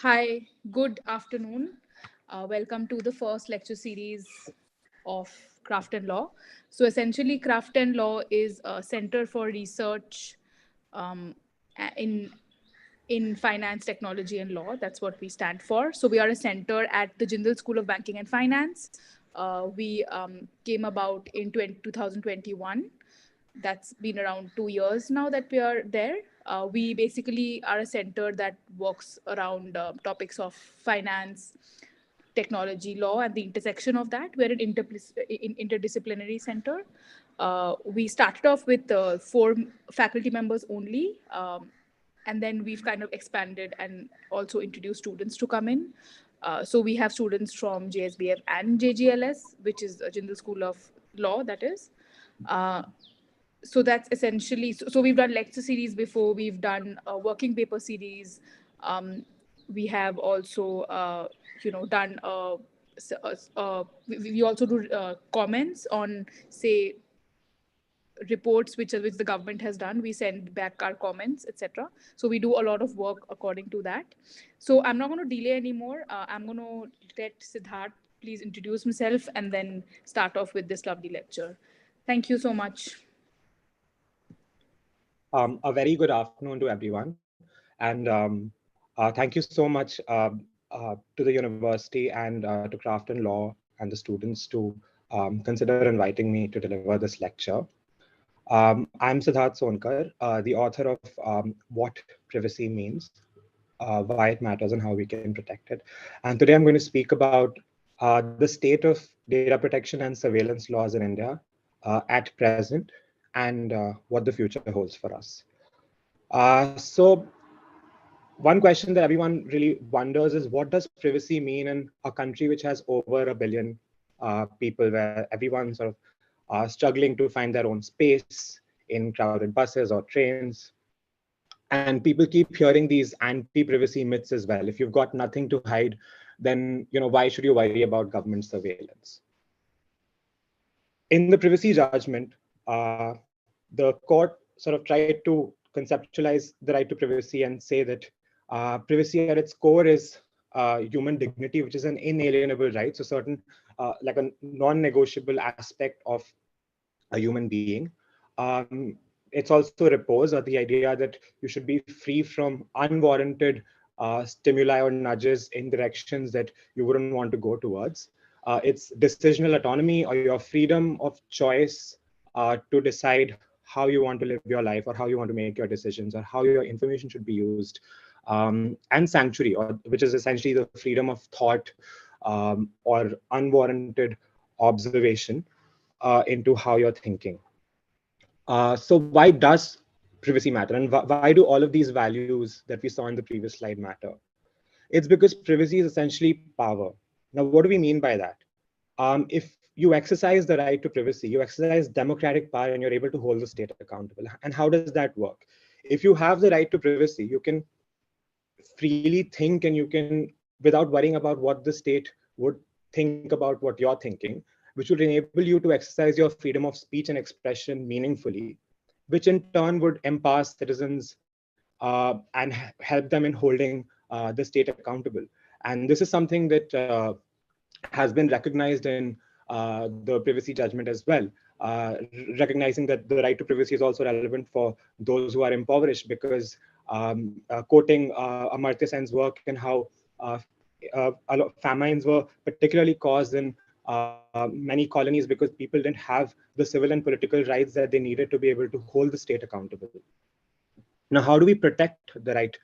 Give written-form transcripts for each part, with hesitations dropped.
Hi, good afternoon. Welcome to the first lecture series of Craft and Law. So, essentially, Craft and Law is a center for research um, in finance, technology, and law. That's what we stand for. So, we are a center at the Jindal School of Banking and Finance. We came about in 2021. That's been around 2 years now that we are there. We basically are a center that works around topics of finance, technology, law, and the intersection of that. We're an interdisciplinary center. We started off with four faculty members only. And then we've kind of expanded and also introduced students to come in. So we have students from JSBF and JGLS, which is a Jindal School of Law, that is. So that's essentially, so we've done lecture series before, we've done a working paper series. We have also done we also do comments on, say, reports which the government has done. We send back our comments, etc. So we do a lot of work according to that. So I'm not going to delay anymore. I'm going to let Siddharth please introduce himself and then start off with this lovely lecture. Thank you so much. A very good afternoon to everyone. And thank you so much to the university and to Craft and Law and the students to consider inviting me to deliver this lecture. I'm Siddharth Sonkar, the author of What Privacy Means, why it matters and how we can protect it. And today I'm going to speak about the state of data protection and surveillance laws in India at present and what the future holds for us. So one question that everyone really wonders is, what does privacy mean in a country which has over 1 billion people, where everyone's sort of struggling to find their own space in crowded buses or trains? And people keep hearing these anti-privacy myths as well. If you've got nothing to hide, then why should you worry about government surveillance? In the privacy judgment, the court sort of tried to conceptualize the right to privacy and say that privacy at its core is human dignity, which is an inalienable right. So certain, like a non-negotiable aspect of a human being. It's also repose, or the idea that you should be free from unwarranted stimuli or nudges in directions that you wouldn't want to go towards. It's decisional autonomy, or your freedom of choice to decide how you want to live your life, or how you want to make your decisions, or how your information should be used. And sanctuary, which is essentially the freedom of thought or unwarranted observation into how you're thinking. So why does privacy matter, and why do all of these values that we saw in the previous slide matter? It's because privacy is essentially power. Now, what do we mean by that? If you exercise the right to privacy, you exercise democratic power, and you're able to hold the state accountable. And how does that work? If you have the right to privacy, you can freely think, and you can, without worrying about what the state would think about what you're thinking, which would enable you to exercise your freedom of speech and expression meaningfully, which in turn would empower citizens and help them in holding the state accountable. And this is something that has been recognized in the privacy judgment as well, recognizing that the right to privacy is also relevant for those who are impoverished, because quoting Amartya Sen's work and how a lot of famines were particularly caused in many colonies because people didn't have the civil and political rights that they needed to be able to hold the state accountable. Now, how do we protect the right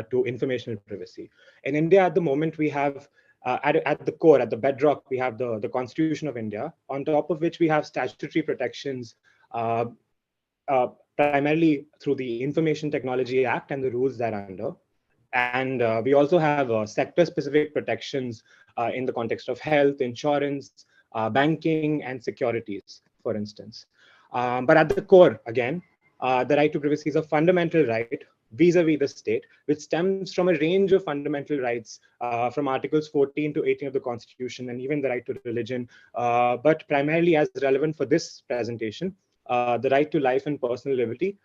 to informational privacy? In India, at the moment, we have at the core, at the bedrock, we have the Constitution of India, on top of which we have statutory protections, primarily through the Information Technology Act and the rules thereunder. And we also have sector-specific protections in the context of health, insurance, banking, and securities, for instance. But at the core, again, the right to privacy is a fundamental right vis-a-vis the state, which stems from a range of fundamental rights from Articles 14 to 18 of the Constitution, and even the right to religion. But primarily, as relevant for this presentation, the right to life and personal liberty.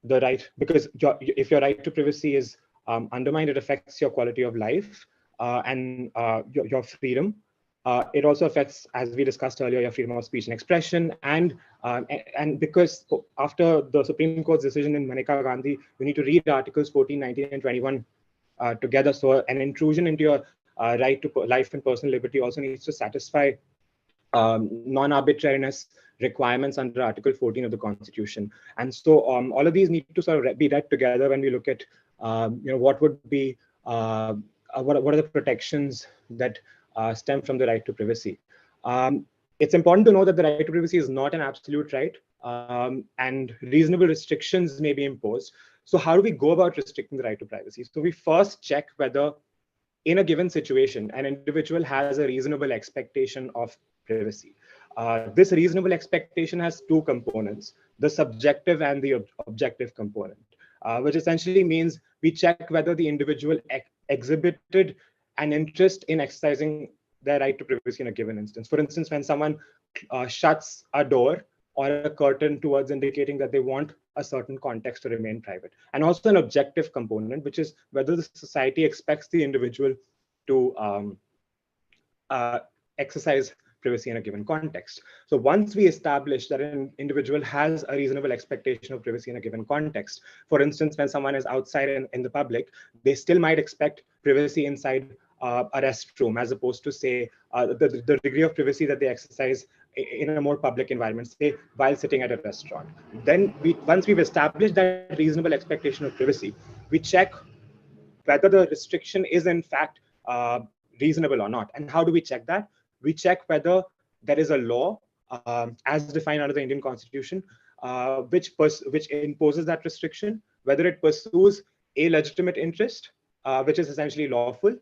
The right, because if your right to privacy is undermined, it affects your quality of life and your freedom. It also affects, as we discussed earlier, your freedom of speech and expression. And because after the Supreme Court's decision in Maneka Gandhi, you need to read Articles 14, 19, and 21 together. So an intrusion into your right to life and personal liberty also needs to satisfy non-arbitrariness requirements under Article 14 of the Constitution. And so all of these need to sort of be read together when we look at what would be what are the protections that stem from the right to privacy. It's important to know that the right to privacy is not an absolute right, and reasonable restrictions may be imposed. So how do we go about restricting the right to privacy? So we first check whether in a given situation, an individual has a reasonable expectation of privacy. This reasonable expectation has two components, the subjective and the objective component, which essentially means we check whether the individual exhibited an interest in exercising their right to privacy in a given instance. For instance, when someone shuts a door or a curtain towards indicating that they want a certain context to remain private. And also an objective component, which is whether the society expects the individual to exercise privacy in a given context. So once we establish that an individual has a reasonable expectation of privacy in a given context, for instance, when someone is outside in the public, they still might expect privacy inside a restroom, as opposed to, say, the degree of privacy that they exercise in a more public environment, say, while sitting at a restaurant. Then once we've established that reasonable expectation of privacy, we check whether the restriction is in fact reasonable or not. And how do we check that? We check whether there is a law as defined under the Indian Constitution, which imposes that restriction, whether it pursues a legitimate interest, which is essentially lawful,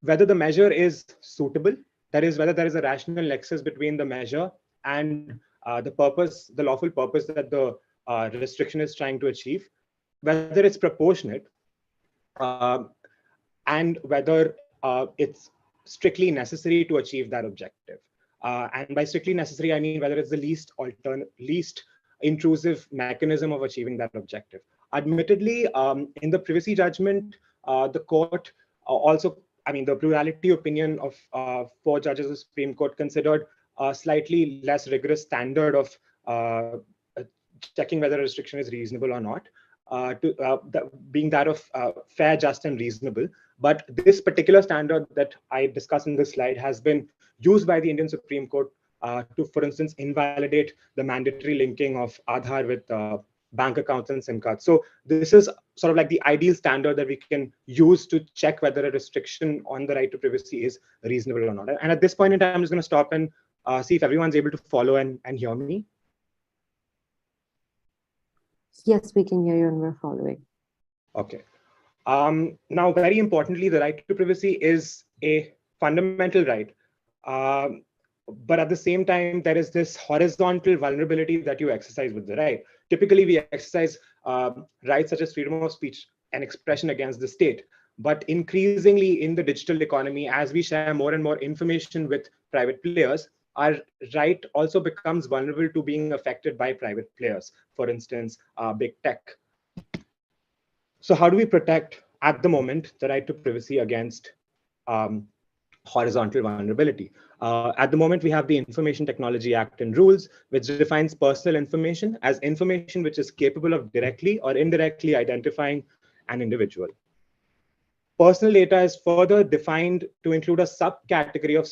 whether the measure is suitable, that is, whether there is a rational nexus between the measure and the lawful purpose that the restriction is trying to achieve, whether it's proportionate, and whether it's strictly necessary to achieve that objective. And by strictly necessary, I mean whether it's the least intrusive mechanism of achieving that objective. Admittedly, in the privacy judgment, the court also, the plurality opinion of 4 judges of the Supreme Court considered a slightly less rigorous standard of checking whether a restriction is reasonable or not, being that of fair, just, and reasonable. But this particular standard that I discuss in this slide has been used by the Indian Supreme Court to, for instance, invalidate the mandatory linking of Aadhaar with bank accounts and SIM cards. So this is sort of like the ideal standard that we can use to check whether a restriction on the right to privacy is reasonable or not. And at this point in time, I'm just going to stop and see if everyone's able to follow and hear me. Yes, we can hear you and we're following. Okay. Now, very importantly, the right to privacy is a fundamental right. But at the same time, there is this horizontal vulnerability that you exercise with the right. Typically, we exercise rights such as freedom of speech and expression against the state. But increasingly in the digital economy, as we share more and more information with private players, our right also becomes vulnerable to being affected by private players, for instance, big tech. So how do we protect, at the moment, the right to privacy against horizontal vulnerability? At the moment, we have the Information Technology Act and rules, which defines personal information as information which is capable of directly or indirectly identifying an individual. Personal data is further defined to include a subcategory of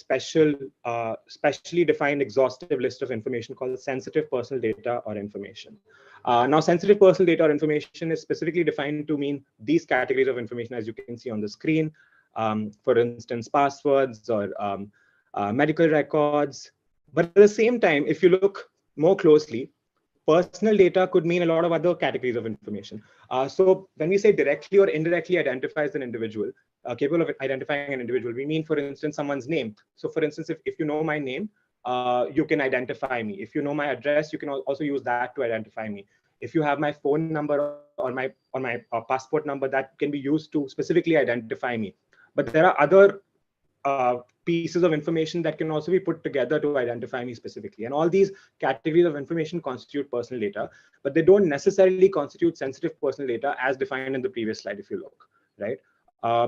specially defined exhaustive list of information called sensitive personal data or information. Now, sensitive personal data or information is specifically defined to mean these categories of information, as you can see on the screen. For instance, passwords or medical records. But at the same time, if you look more closely, personal data could mean a lot of other categories of information. So when we say directly or indirectly identifies an individual, capable of identifying an individual, we mean, for instance, someone's name. So for instance, if you know my name, you can identify me. If you know my address, you can also use that to identify me. If you have my phone number or my passport number, that can be used to specifically identify me. But there are other pieces of information that can also be put together to identify me specifically. And all these categories of information constitute personal data, but they don't necessarily constitute sensitive personal data as defined in the previous slide, if you look. right?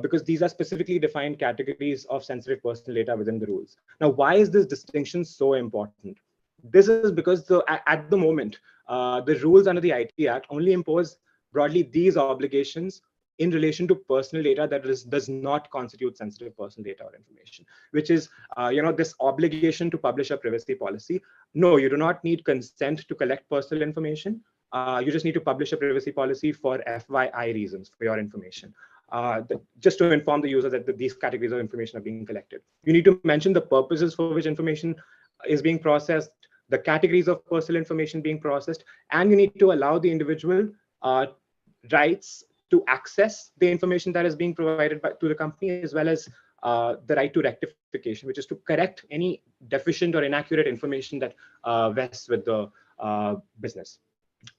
Because these are specifically defined categories of sensitive personal data within the rules. Now, why is this distinction so important? This is because at the moment, the rules under the IT Act only impose broadly these obligations in relation to personal data that does not constitute sensitive personal data or information, which is, this obligation to publish a privacy policy. No, you do not need consent to collect personal information. You just need to publish a privacy policy for FYI reasons, for your information. Just to inform the user that these categories of information are being collected. You need to mention the purposes for which information is being processed, the categories of personal information being processed, and you need to allow the individual rights to access the information that is being provided to the company, as well as the right to rectification, which is to correct any deficient or inaccurate information that vests with the business.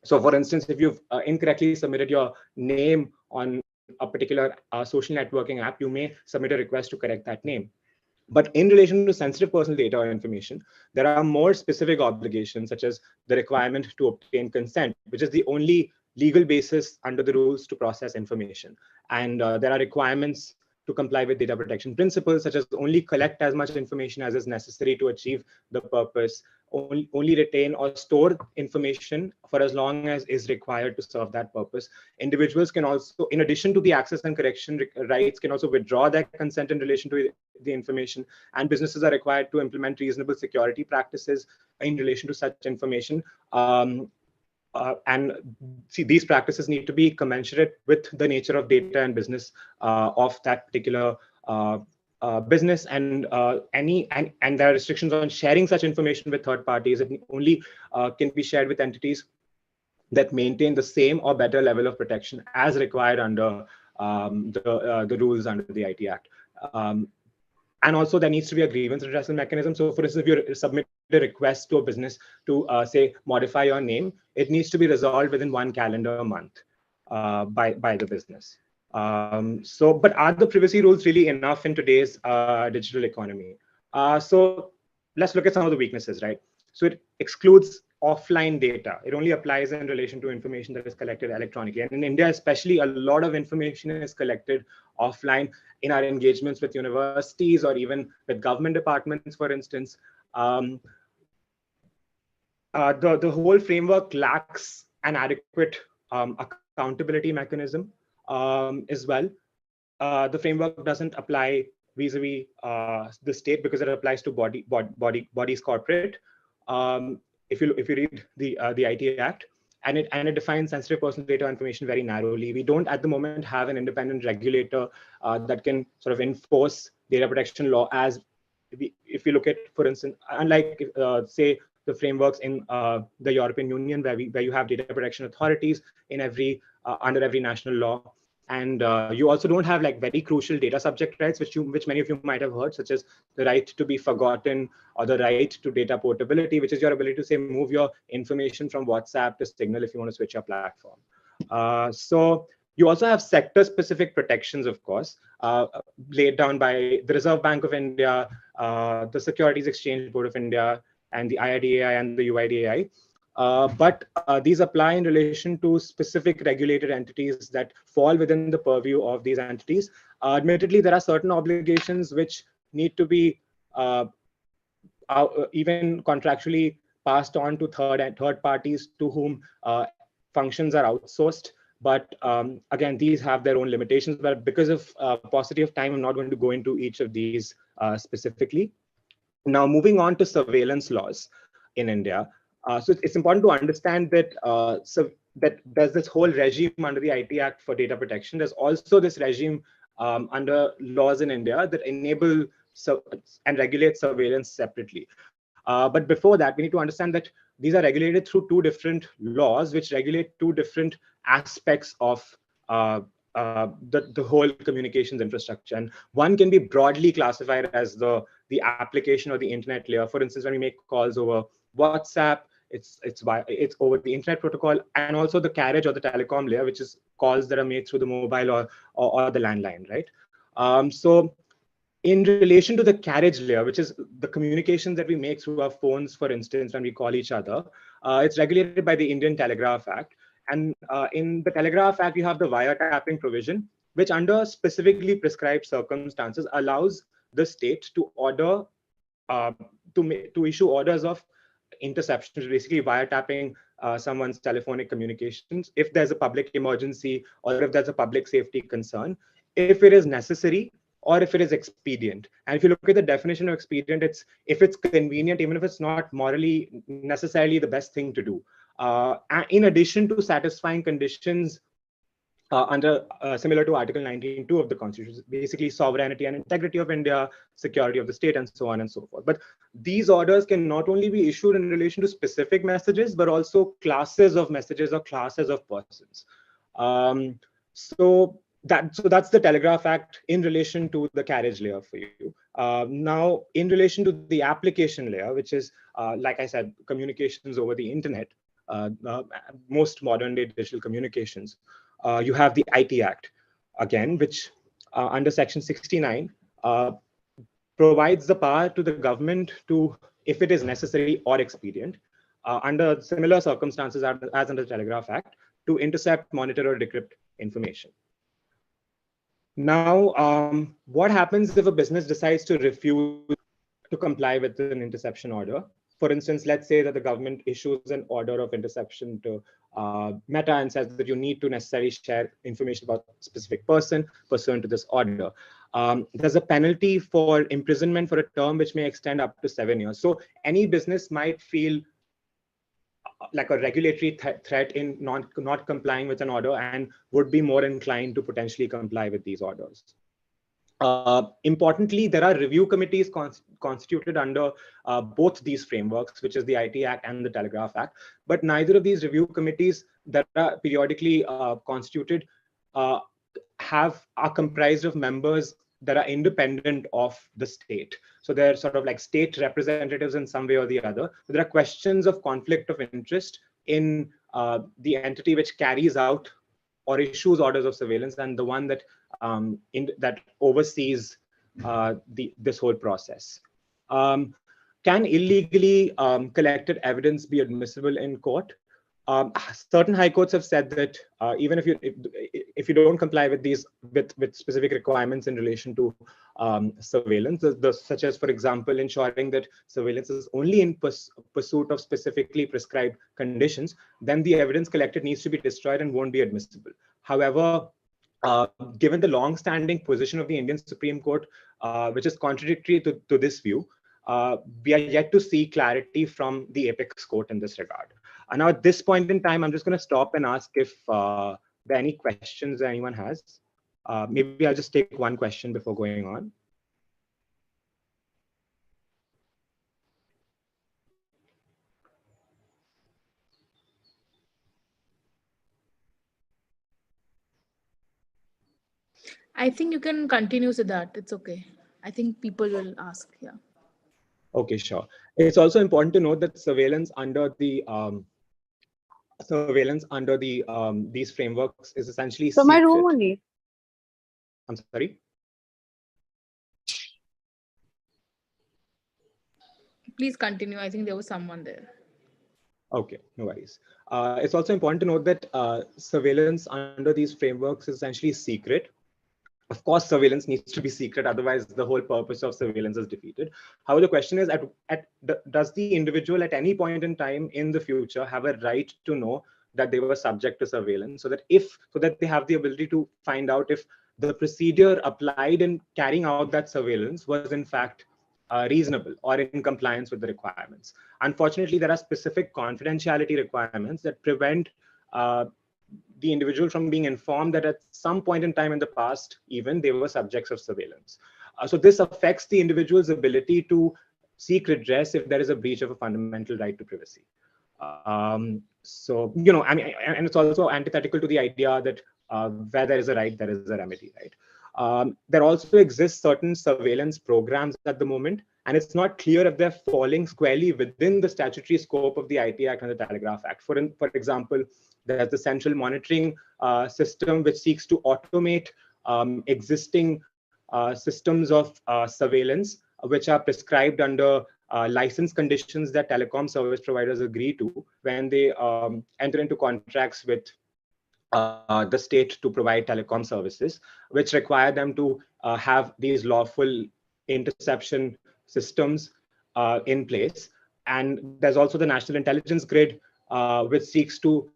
So for instance, if you've incorrectly submitted your name on a particular social networking app, you may submit a request to correct that name. But in relation to sensitive personal data or information, there are more specific obligations, such as the requirement to obtain consent, which is the only legal basis under the rules to process information. And there are requirements to comply with data protection principles, such as only collect as much information as is necessary to achieve the purpose, only retain or store information for as long as is required to serve that purpose. Individuals can also, in addition to the access and correction rights, can also withdraw their consent in relation to the information, and businesses are required to implement reasonable security practices in relation to such information. And see, these practices need to be commensurate with the nature of data and business of that particular business, and and there are restrictions on sharing such information with third parties. It only can be shared with entities that maintain the same or better level of protection as required under the rules under the IT Act. And also there needs to be a grievance redressal mechanism. So for instance, if you submit a request to a business to say modify your name, it needs to be resolved within 1 calendar month by the business. But are the privacy rules really enough in today's digital economy? So let's look at some of the weaknesses, right? So it excludes offline data. It only applies in relation to information that is collected electronically. And in India, especially, a lot of information is collected offline in our engagements with universities or even with government departments, for instance. The whole framework lacks an adequate accountability mechanism as well. The framework doesn't apply vis-a-vis the state because it applies to bodies corporate. If you read the IT Act, and it defines sensitive personal data information very narrowly. We don't at the moment have an independent regulator that can sort of enforce data protection law. As if you look at, for instance, unlike say the frameworks in the European Union, where you have data protection authorities in every under every national law. And you also don't have like very crucial data subject rights, which many of you might have heard, such as the right to be forgotten or the right to data portability, which is your ability to say move your information from WhatsApp to Signal if you want to switch your platform. So you also have sector-specific protections, of course, laid down by the Reserve Bank of India, the Securities Exchange Board of India, and the IRDAI and the UIDAI. But these apply in relation to specific regulated entities that fall within the purview of these entities. Admittedly, there are certain obligations which need to be even contractually passed on to third parties to whom functions are outsourced. But again, these have their own limitations. But because of paucity of time, I'm not going to go into each of these specifically. Now, moving on to surveillance laws in India. So it's important to understand that that there's this whole regime under the IT Act for data protection. There's also this regime under laws in India that enable and regulate surveillance separately. But before that, we need to understand that these are regulated through two different laws, which regulate two different aspects of the whole communications infrastructure. And one can be broadly classified as the application or the internet layer. For instance, when we make calls over WhatsApp, it's over the internet protocol, and also the carriage or the telecom layer, which is calls that are made through the mobile or the landline, right? So in relation to the carriage layer, which is the communications that we make through our phones, for instance, when we call each other, it's regulated by the Indian Telegraph Act. And in the Telegraph Act, you have the wiretapping provision, which under specifically prescribed circumstances allows the state to order uh, to issue orders of interceptions, basically wiretapping someone's telephonic communications if there's a public emergency or if there's a public safety concern, if it is necessary or if it is expedient. And if you look at the definition of expedient, it's if it's convenient, even if it's not morally necessarily the best thing to do. In addition to satisfying conditions under similar to Article 19.2 of the Constitution, basically sovereignty and integrity of India, security of the state, and so on and so forth. But these orders can not only be issued in relation to specific messages, but also classes of messages or classes of persons. So that's the Telegraph Act in relation to the carriage layer for you. Now, in relation to the application layer, which is, like I said, communications over the internet, most modern day digital communications. You have the IT Act, again, which under Section 69 provides the power to the government to, if it is necessary or expedient, under similar circumstances as under the Telegraph Act, to intercept, monitor, or decrypt information. Now, what happens if a business decides to refuse to comply with an interception order? For instance, let's say that the government issues an order of interception to Meta and says that you need to necessarily share information about a specific person pursuant to this order. There's a penalty for imprisonment for a term which may extend up to 7 years. So any business might feel like a regulatory threat in not complying with an order and would be more inclined to potentially comply with these orders. Importantly, there are review committees constituted under both these frameworks, which is the IT Act and the Telegraph Act. But neither of these review committees that are periodically constituted are comprised of members that are independent of the state. So they're sort of like state representatives in some way or the other. But there are questions of conflict of interest in the entity which carries out or issues orders of surveillance and the one that that oversees this whole process. Can illegally collected evidence be admissible in court? Certain high courts have said that even if you don't comply with these with specific requirements in relation to surveillance, such as, for example, ensuring that surveillance is only in pursuit of specifically prescribed conditions, then the evidence collected needs to be destroyed and won't be admissible. However, given the long-standing position of the Indian Supreme Court, which is contradictory to this view, we are yet to see clarity from the apex court in this regard. Now, at this point in time, I'm just going to stop and ask if there are any questions that anyone has. Maybe I'll just take one question before going on. I think you can continue with that. It's okay. I think people will ask. Yeah. Okay, sure. It's also important to note that surveillance under these frameworks is essentially So my room secret. only. I'm sorry. Please continue. I think there was someone there. Okay, no worries. It's also important to note that surveillance under these frameworks is essentially secret. Of course, surveillance needs to be secret, otherwise the whole purpose of surveillance is defeated. However, the question is, does the individual at any point in time in the future have a right to know that they were subject to surveillance, so that they have the ability to find out if the procedure applied in carrying out that surveillance was in fact reasonable or in compliance with the requirements. Unfortunately, there are specific confidentiality requirements that prevent the individual from being informed that at some point in time in the past, even they were subjects of surveillance. So this affects the individual's ability to seek redress if there is a breach of a fundamental right to privacy. So, I mean, and it's also antithetical to the idea that where there is a right, there is a remedy, right? There also exists certain surveillance programs at the moment, and it's not clear if they're falling squarely within the statutory scope of the IT Act and the Telegraph Act. For example, there's the central monitoring system, which seeks to automate existing systems of surveillance, which are prescribed under license conditions that telecom service providers agree to when they enter into contracts with the state to provide telecom services, which require them to have these lawful interception systems in place. And there's also the National Intelligence Grid, which seeks to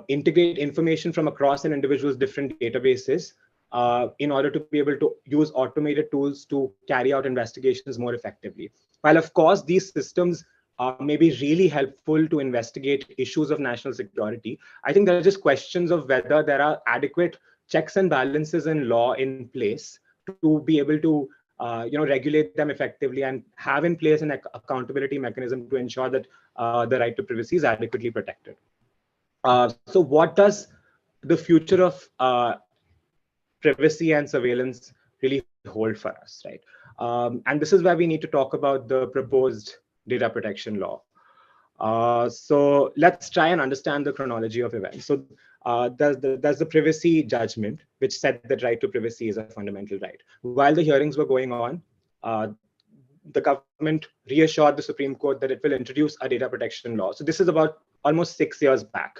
integrate information from across an individual's different databases in order to be able to use automated tools to carry out investigations more effectively. While, of course, these systems may be really helpful to investigate issues of national security, I think there are just questions of whether there are adequate checks and balances in law in place to be able to regulate them effectively and have in place an accountability mechanism to ensure that the right to privacy is adequately protected. So what does the future of privacy and surveillance really hold for us, right? And this is where we need to talk about the proposed data protection law. So let's try and understand the chronology of events. So there's the privacy judgment, which said that right to privacy is a fundamental right. While the hearings were going on, the government reassured the Supreme Court that it will introduce a data protection law. So this is about almost 6 years back.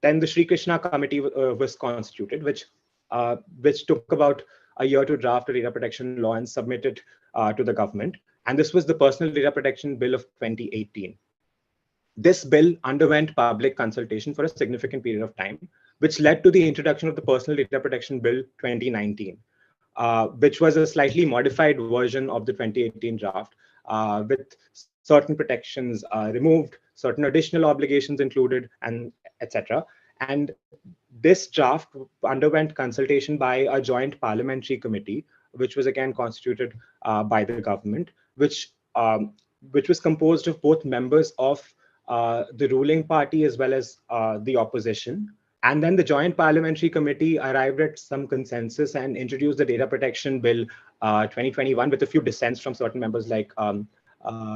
Then the Sri Krishna Committee was constituted, which took about a year to draft a data protection law and submit it to the government. And this was the Personal Data Protection Bill of 2018. This bill underwent public consultation for a significant period of time, which led to the introduction of the Personal Data Protection Bill 2019, which was a slightly modified version of the 2018 draft, with certain protections removed, certain additional obligations included, and etc. And this draft underwent consultation by a joint parliamentary committee, which was again constituted by the government, which was composed of both members of the ruling party as well as the opposition. And then the Joint Parliamentary Committee arrived at some consensus and introduced the Data Protection Bill 2021 with a few dissents from certain members like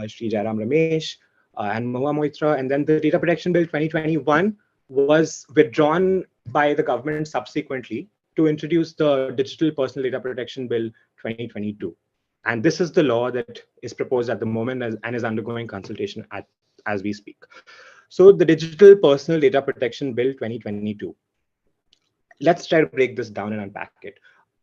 Sri Jairam Ramesh and Mahua Moitra. And then the Data Protection Bill 2021 was withdrawn by the government subsequently to introduce the Digital Personal Data Protection Bill 2022. And this is the law that is proposed at the moment and is undergoing consultation as we speak. So the Digital Personal Data Protection Bill 2022. Let's try to break this down and unpack it.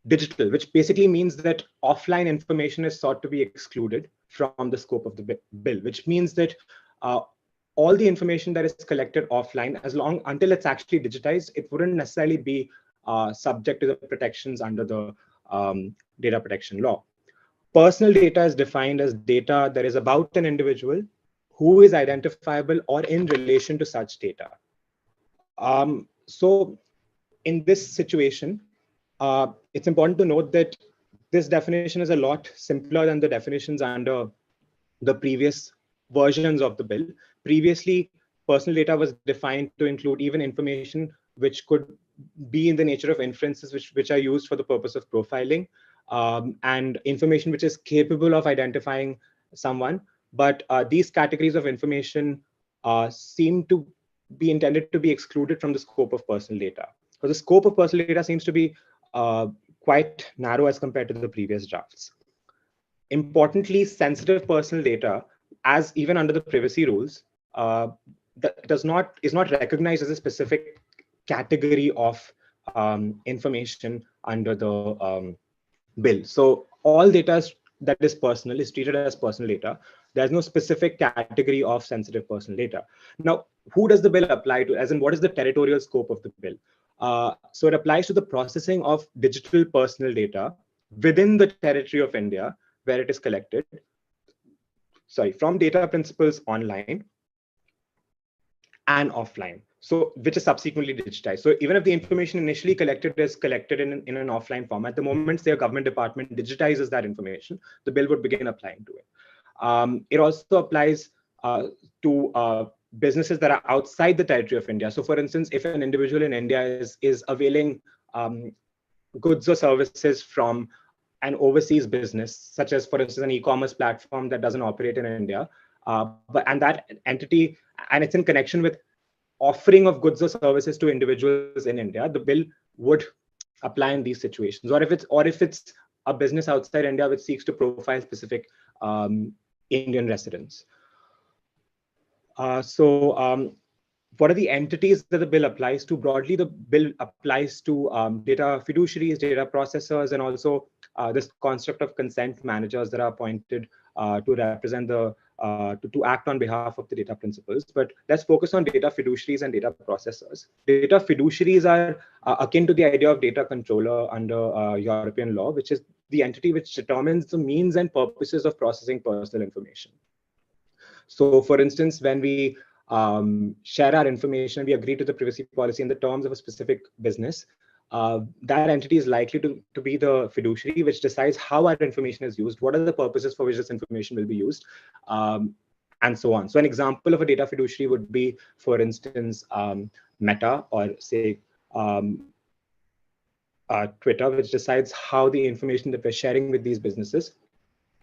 Digital, which basically means that offline information is sought to be excluded from the scope of the bill, which means that all the information that is collected offline, until it's actually digitized, it wouldn't necessarily be subject to the protections under the data protection law. Personal data is defined as data that is about an individual who is identifiable or in relation to such data. So in this situation, it's important to note that this definition is a lot simpler than the definitions under the previous versions of the bill. Previously, personal data was defined to include even information which could be in the nature of inferences which are used for the purpose of profiling, and information which is capable of identifying someone. But these categories of information seem to be intended to be excluded from the scope of personal data. So the scope of personal data seems to be quite narrow as compared to the previous drafts. Importantly, sensitive personal data, as even under the privacy rules, is not recognized as a specific category of information under the bill. So all data that is personal is treated as personal data. There's no specific category of sensitive personal data. Now, who does the bill apply to, as in what is the territorial scope of the bill? So it applies to the processing of digital personal data within the territory of India, where it is collected, from data principals online and offline, so which is subsequently digitized. So even if the information initially collected is collected in an offline format, the moment their government department digitizes that information, the bill would begin applying to it. It also applies to businesses that are outside the territory of India. So for instance, if an individual in India is availing goods or services from an overseas business, such as, for instance, an e-commerce platform that doesn't operate in India, and that entity, and it's in connection with offering of goods or services to individuals in India, the bill would apply in these situations. Or if it's a business outside India which seeks to profile specific Indian residents. what are the entities that the bill applies to? Broadly, the bill applies to data fiduciaries, data processors, and also this construct of consent managers that are appointed to represent to act on behalf of the data principals. But let's focus on data fiduciaries and data processors. Data fiduciaries are akin to the idea of data controller under European law, which is the entity which determines the means and purposes of processing personal information. So, for instance, when we share our information, we agree to the privacy policy in the terms of a specific business, that entity is likely to be the fiduciary, which decides how our information is used, what are the purposes for which this information will be used, and so on. So an example of a data fiduciary would be, for instance, Meta, or say Twitter, which decides how the information that we're sharing with these businesses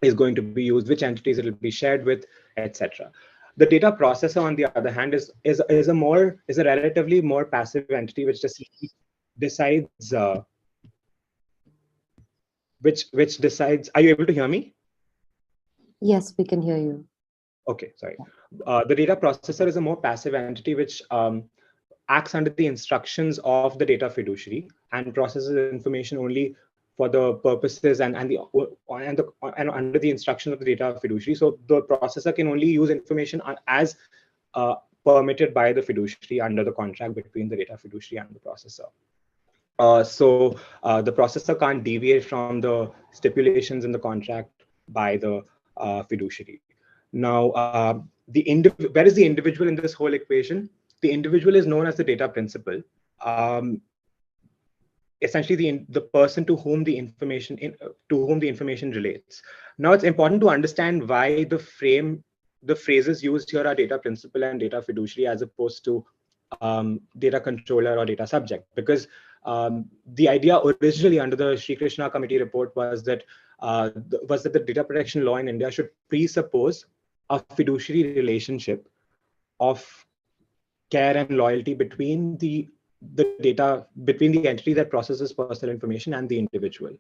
is going to be used, which entities it will be shared with, etc. The data processor, on the other hand, is a relatively more passive entity, which just decides which decides. Are you able to hear me? Yes, we can hear you. Okay, sorry. The data processor is a more passive entity which acts under the instructions of the data fiduciary and processes information only for the purposes and under the instructions of the data fiduciary. So the processor can only use information as permitted by the fiduciary under the contract between the data fiduciary and the processor. So the processor can't deviate from the stipulations in the contract by the fiduciary. Now, where is the individual in this whole equation? The individual is known as the data principal. Essentially, the person to whom the information relates. Now, it's important to understand why the phrases used here are data principal and data fiduciary as opposed to data controller or data subject, because the idea originally under the Sri Krishna committee report was that the data protection law in India should presuppose a fiduciary relationship of care and loyalty between the entity that processes personal information and the individual.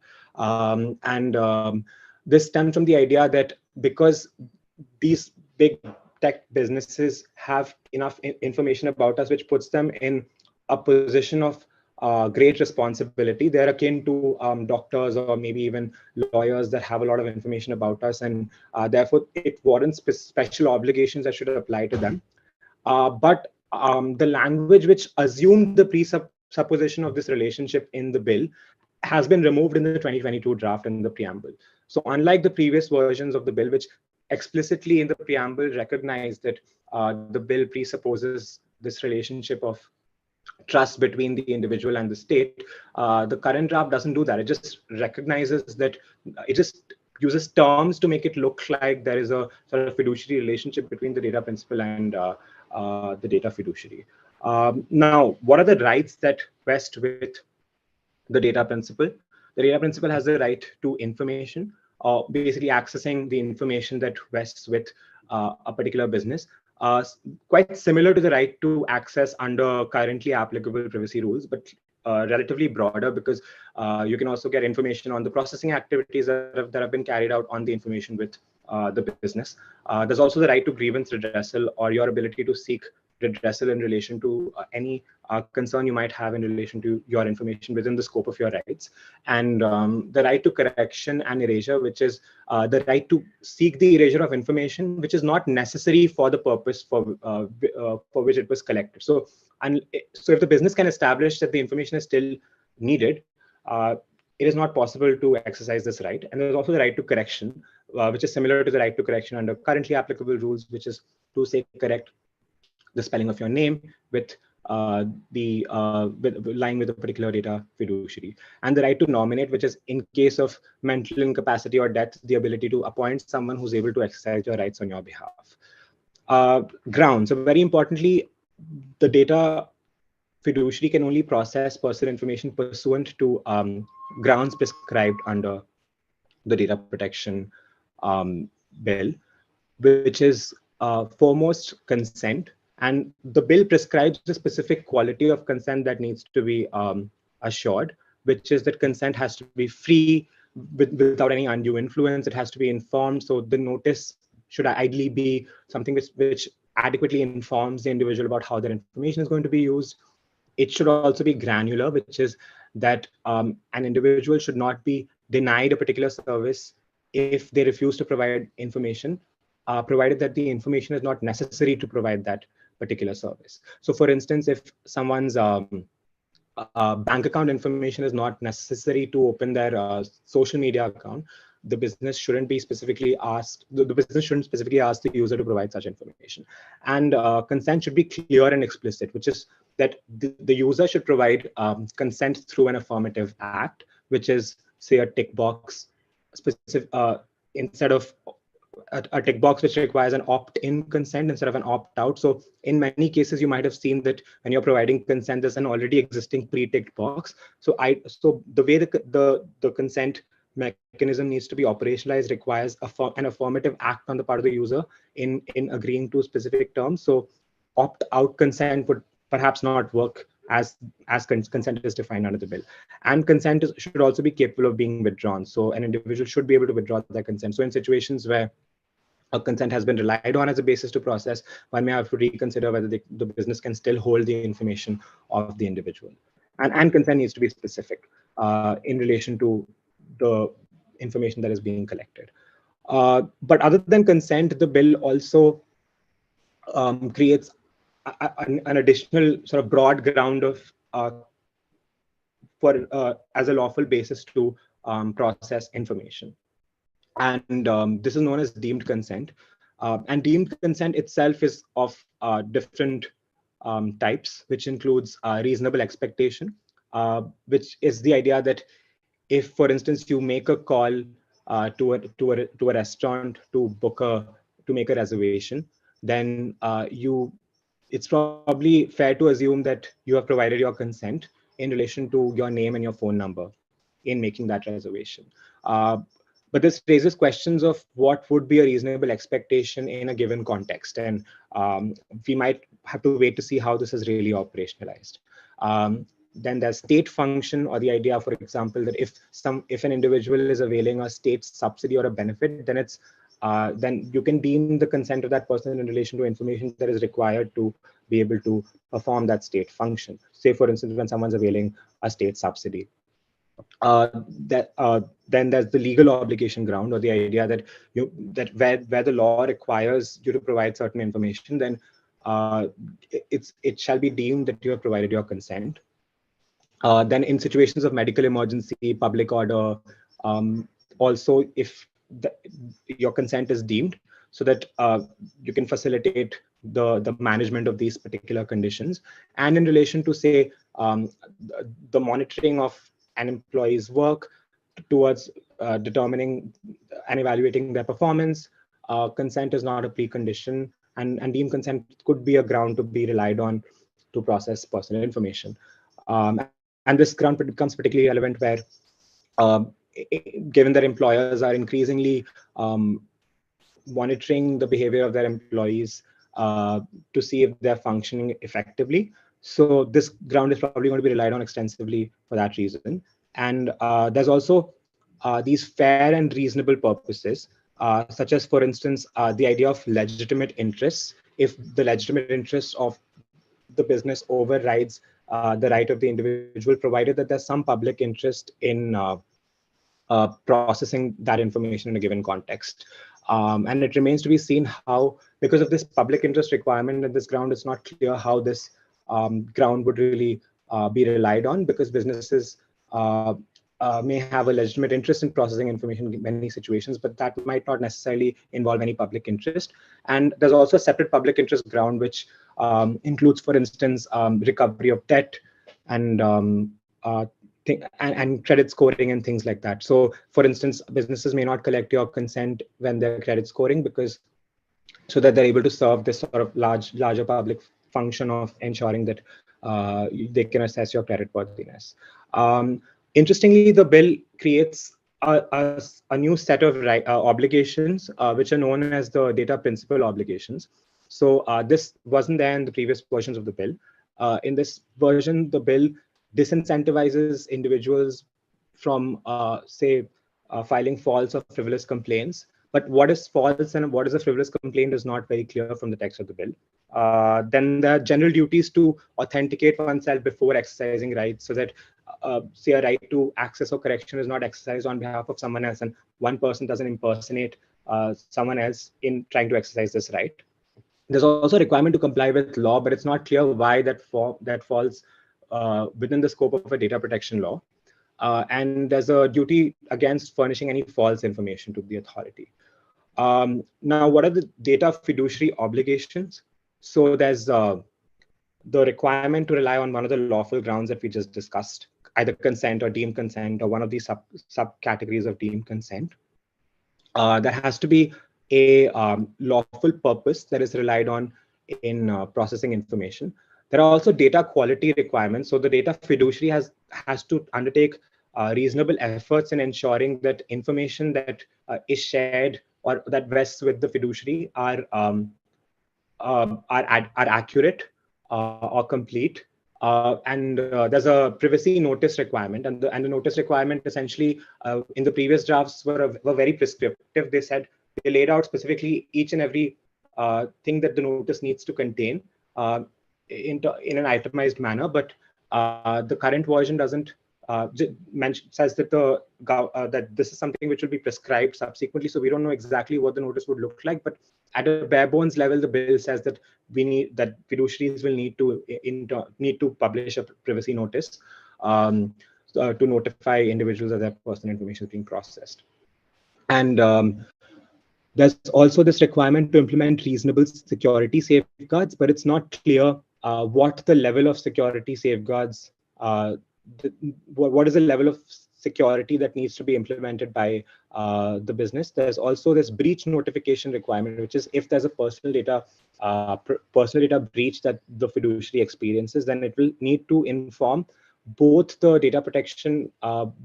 This stems from the idea that because these big tech businesses have enough information about us, which puts them in a position of great responsibility. They're akin to doctors or maybe even lawyers that have a lot of information about us, and therefore it warrants special obligations that should apply to them. But the language which assumed the presupposition of this relationship in the bill has been removed in the 2022 draft in the preamble. So unlike the previous versions of the bill, which explicitly in the preamble recognize that the bill presupposes this relationship of trust between the individual and the state, the current draft doesn't do that. It just recognizes that it just uses terms to make it look like there is a sort of fiduciary relationship between the data principal and the data fiduciary. Now, what are the rights that vest with the data principal? The data principal has the right to information, basically accessing the information that vests with a particular business. Quite similar to the right to access under currently applicable privacy rules, but relatively broader, because you can also get information on the processing activities that have been carried out on the information with the business. There's also the right to grievance redressal, or your ability to seek redressal in relation to any concern you might have in relation to your information within the scope of your rights, and the right to correction and erasure, which is the right to seek the erasure of information which is not necessary for the purpose for which it was collected. So if the business can establish that the information is still needed, it is not possible to exercise this right. And there's also the right to correction, which is similar to the right to correction under currently applicable rules, which is to say correct the spelling of your name with line with a particular data fiduciary, and the right to nominate, which is in case of mental incapacity or death, the ability to appoint someone who's able to exercise your rights on your behalf. Grounds. So very importantly, the data fiduciary can only process personal information pursuant to grounds prescribed under the data protection bill, which is foremost consent. And the bill prescribes a specific quality of consent that needs to be assured, which is that consent has to be free without any undue influence. It has to be informed. So the notice should ideally be something which adequately informs the individual about how their information is going to be used. It should also be granular, which is that an individual should not be denied a particular service if they refuse to provide information, provided that the information is not necessary to provide that particular service. So, for instance, if someone's bank account information is not necessary to open their social media account, the business shouldn't be specifically asked. The business shouldn't specifically ask the user to provide such information. And consent should be clear and explicit, which is that the user should provide consent through an affirmative act, which is, say, a tick box specific instead of a tick box which requires an opt-in consent instead of an opt-out. So in many cases, you might have seen that when you're providing consent, there's an already existing pre-ticked box. So the way the consent mechanism needs to be operationalized requires an affirmative act on the part of the user in agreeing to specific terms. So opt-out consent would perhaps not work as consent is defined under the bill. And consent should also be capable of being withdrawn. So an individual should be able to withdraw their consent. So in situations where a consent has been relied on as a basis to process, one may have to reconsider whether the business can still hold the information of the individual. And consent needs to be specific in relation to the information that is being collected. But other than consent, the bill also creates an additional sort of broad ground of as a lawful basis to process information. And this is known as deemed consent. And deemed consent itself is of different types, which includes reasonable expectation, which is the idea that if, for instance, you make a call to a restaurant to make a reservation, then it's probably fair to assume that you have provided your consent in relation to your name and your phone number in making that reservation. But this raises questions of what would be a reasonable expectation in a given context. And we might have to wait to see how this is really operationalized. Then there's state function, or the idea, for example, that if an individual is availing a state subsidy or a benefit, then you can deem the consent of that person in relation to information that is required to be able to perform that state function. Say, for instance, when someone's availing a state subsidy. Then there's the legal obligation ground, or the idea that where the law requires you to provide certain information, then it shall be deemed that you have provided your consent. Then in situations of medical emergency, public order, also if your consent is deemed, so that you can facilitate the management of these particular conditions. And in relation to, say, the monitoring of an employee's work towards determining and evaluating their performance, consent is not a precondition, and deemed consent could be a ground to be relied on to process personal information. And this ground becomes particularly relevant where, given that employers are increasingly monitoring the behavior of their employees to see if they're functioning effectively. So this ground is probably going to be relied on extensively for that reason. And there's also these fair and reasonable purposes, such as, for instance, the idea of legitimate interests. If the legitimate interests of the business overrides the right of the individual, provided that there's some public interest in processing that information in a given context. And it remains to be seen how, because of this public interest requirement at this ground, it's not clear how this ground would really be relied on, because businesses may have a legitimate interest in processing information in many situations, but that might not necessarily involve any public interest. And there's also a separate public interest ground, which includes, for instance, recovery of debt and and credit scoring and things like that. So, for instance, businesses may not collect your consent when they're credit scoring, because so that they're able to serve this sort of larger public function of ensuring that they can assess your credit worthiness. Interestingly, the bill creates a new set of obligations, which are known as the data principal obligations. So this wasn't there in the previous versions of the bill. In this version, the bill disincentivizes individuals from, say, filing false or frivolous complaints But what is false and what is a frivolous complaint is not very clear from the text of the bill. Then there are general duties to authenticate oneself before exercising rights, so that say a right to access or correction is not exercised on behalf of someone else, and one person doesn't impersonate someone else in trying to exercise this right. There's also a requirement to comply with law, but it's not clear why that falls within the scope of a data protection law. And there's a duty against furnishing any false information to the authority. Now, what are the data fiduciary obligations? So there's the requirement to rely on one of the lawful grounds that we just discussed, either consent or deemed consent, or one of these subcategories of deemed consent. There has to be a lawful purpose that is relied on in processing information. There are also data quality requirements. So the data fiduciary has to undertake reasonable efforts in ensuring that information that is shared or that vests with the fiduciary are accurate or complete. And there's a privacy notice requirement, and the notice requirement essentially in the previous drafts were very prescriptive. They laid out specifically each and every thing that the notice needs to contain in an itemized manner, but the current version doesn't says that that this is something which will be prescribed subsequently. So we don't know exactly what the notice would look like, but at a bare bones level, the bill says that fiduciaries will need to publish a privacy notice to notify individuals that their personal information is being processed. And there's also this requirement to implement reasonable security safeguards, but it's not clear what the level of security safeguards, what is the level of security that needs to be implemented by the business. There's also this breach notification requirement, which is if there's a personal data breach that the fiduciary experiences, then it will need to inform both the data protection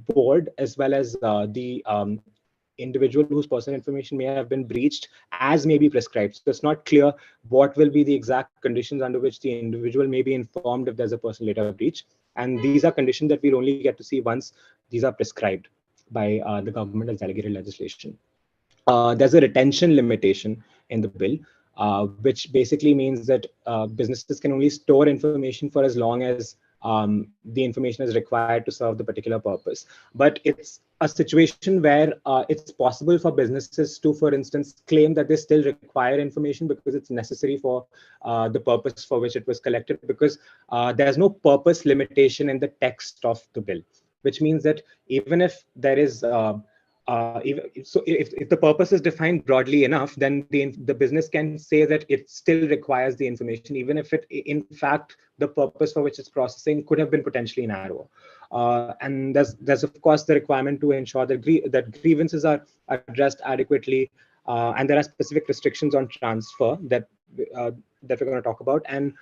board as well as the individual whose personal information may have been breached as may be prescribed. So it's not clear what will be the exact conditions under which the individual may be informed if there's a personal data breach. And these are conditions that we'll only get to see once these are prescribed by the government as delegated legislation. There's a retention limitation in the bill, which basically means that businesses can only store information for as long as the information is required to serve the particular purpose. But it's a situation where it's possible for businesses to, for instance, claim that they still require information because it's necessary for the purpose for which it was collected, because there's no purpose limitation in the text of the bill, which means that even if there is if the purpose is defined broadly enough, then the business can say that it still requires the information, even if it, in fact, the purpose for which it's processing could have been potentially narrower. And there's of course the requirement to ensure that grievances are addressed adequately, and there are specific restrictions on transfer that we're going to talk about. And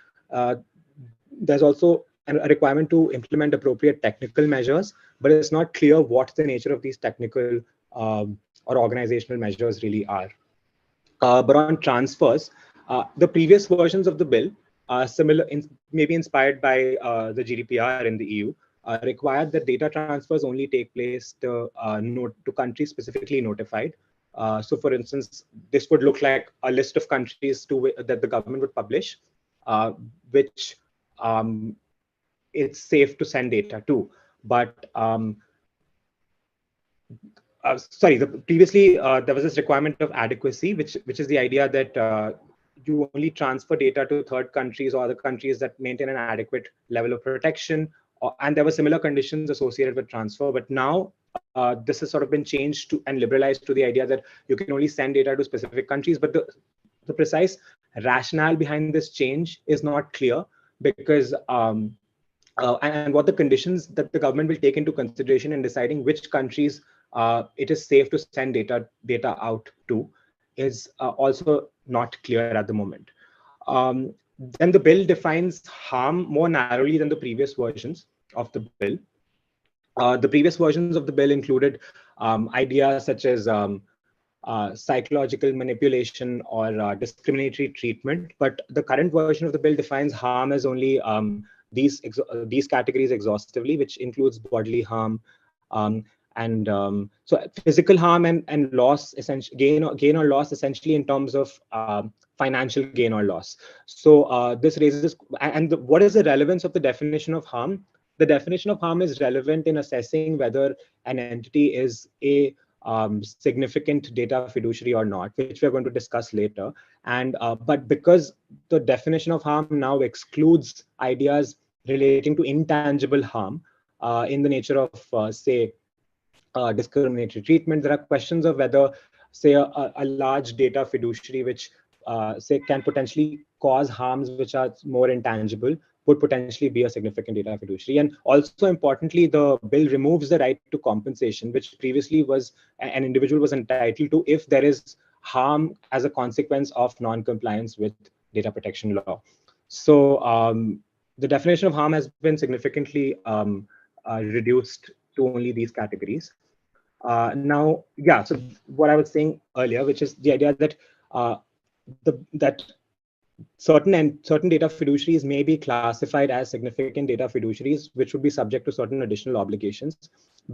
there's also a requirement to implement appropriate technical measures, but it's not clear what the nature of these technical or organizational measures really are. But on transfers, the previous versions of the bill, maybe inspired by the GDPR in the EU, required that data transfers only take place to countries specifically notified. So, for instance, this would look like a list of countries that the government would publish, which it's safe to send data to. But previously there was this requirement of adequacy, which is the idea that you only transfer data to third countries or other countries that maintain an adequate level of protection, and there were similar conditions associated with transfer. But now this has sort of been changed to and liberalized to the idea that you can only send data to specific countries. But the precise rationale behind this change is not clear, because and what the conditions that the government will take into consideration in deciding which countries it is safe to send data out to is also not clear at the moment. Then the bill defines harm more narrowly than the previous versions of the bill. The previous versions of the bill included ideas such as psychological manipulation or discriminatory treatment, but the current version of the bill defines harm as only these categories exhaustively, which includes bodily harm, And so physical harm and loss, essentially gain or loss, essentially in terms of financial gain or loss. So this raises, and what is the relevance of the definition of harm? The definition of harm is relevant in assessing whether an entity is a significant data fiduciary or not, which we're going to discuss later. And but because the definition of harm now excludes ideas relating to intangible harm in the nature of, say, discriminatory treatment. There are questions of whether, say, a large data fiduciary, which say can potentially cause harms which are more intangible, would potentially be a significant data fiduciary. And also importantly, the bill removes the right to compensation, which previously was an individual was entitled to if there is harm as a consequence of non-compliance with data protection law. So the definition of harm has been significantly reduced to only these categories. Now, yeah, so what I was saying earlier, which is the idea that that certain data fiduciaries may be classified as significant data fiduciaries, which would be subject to certain additional obligations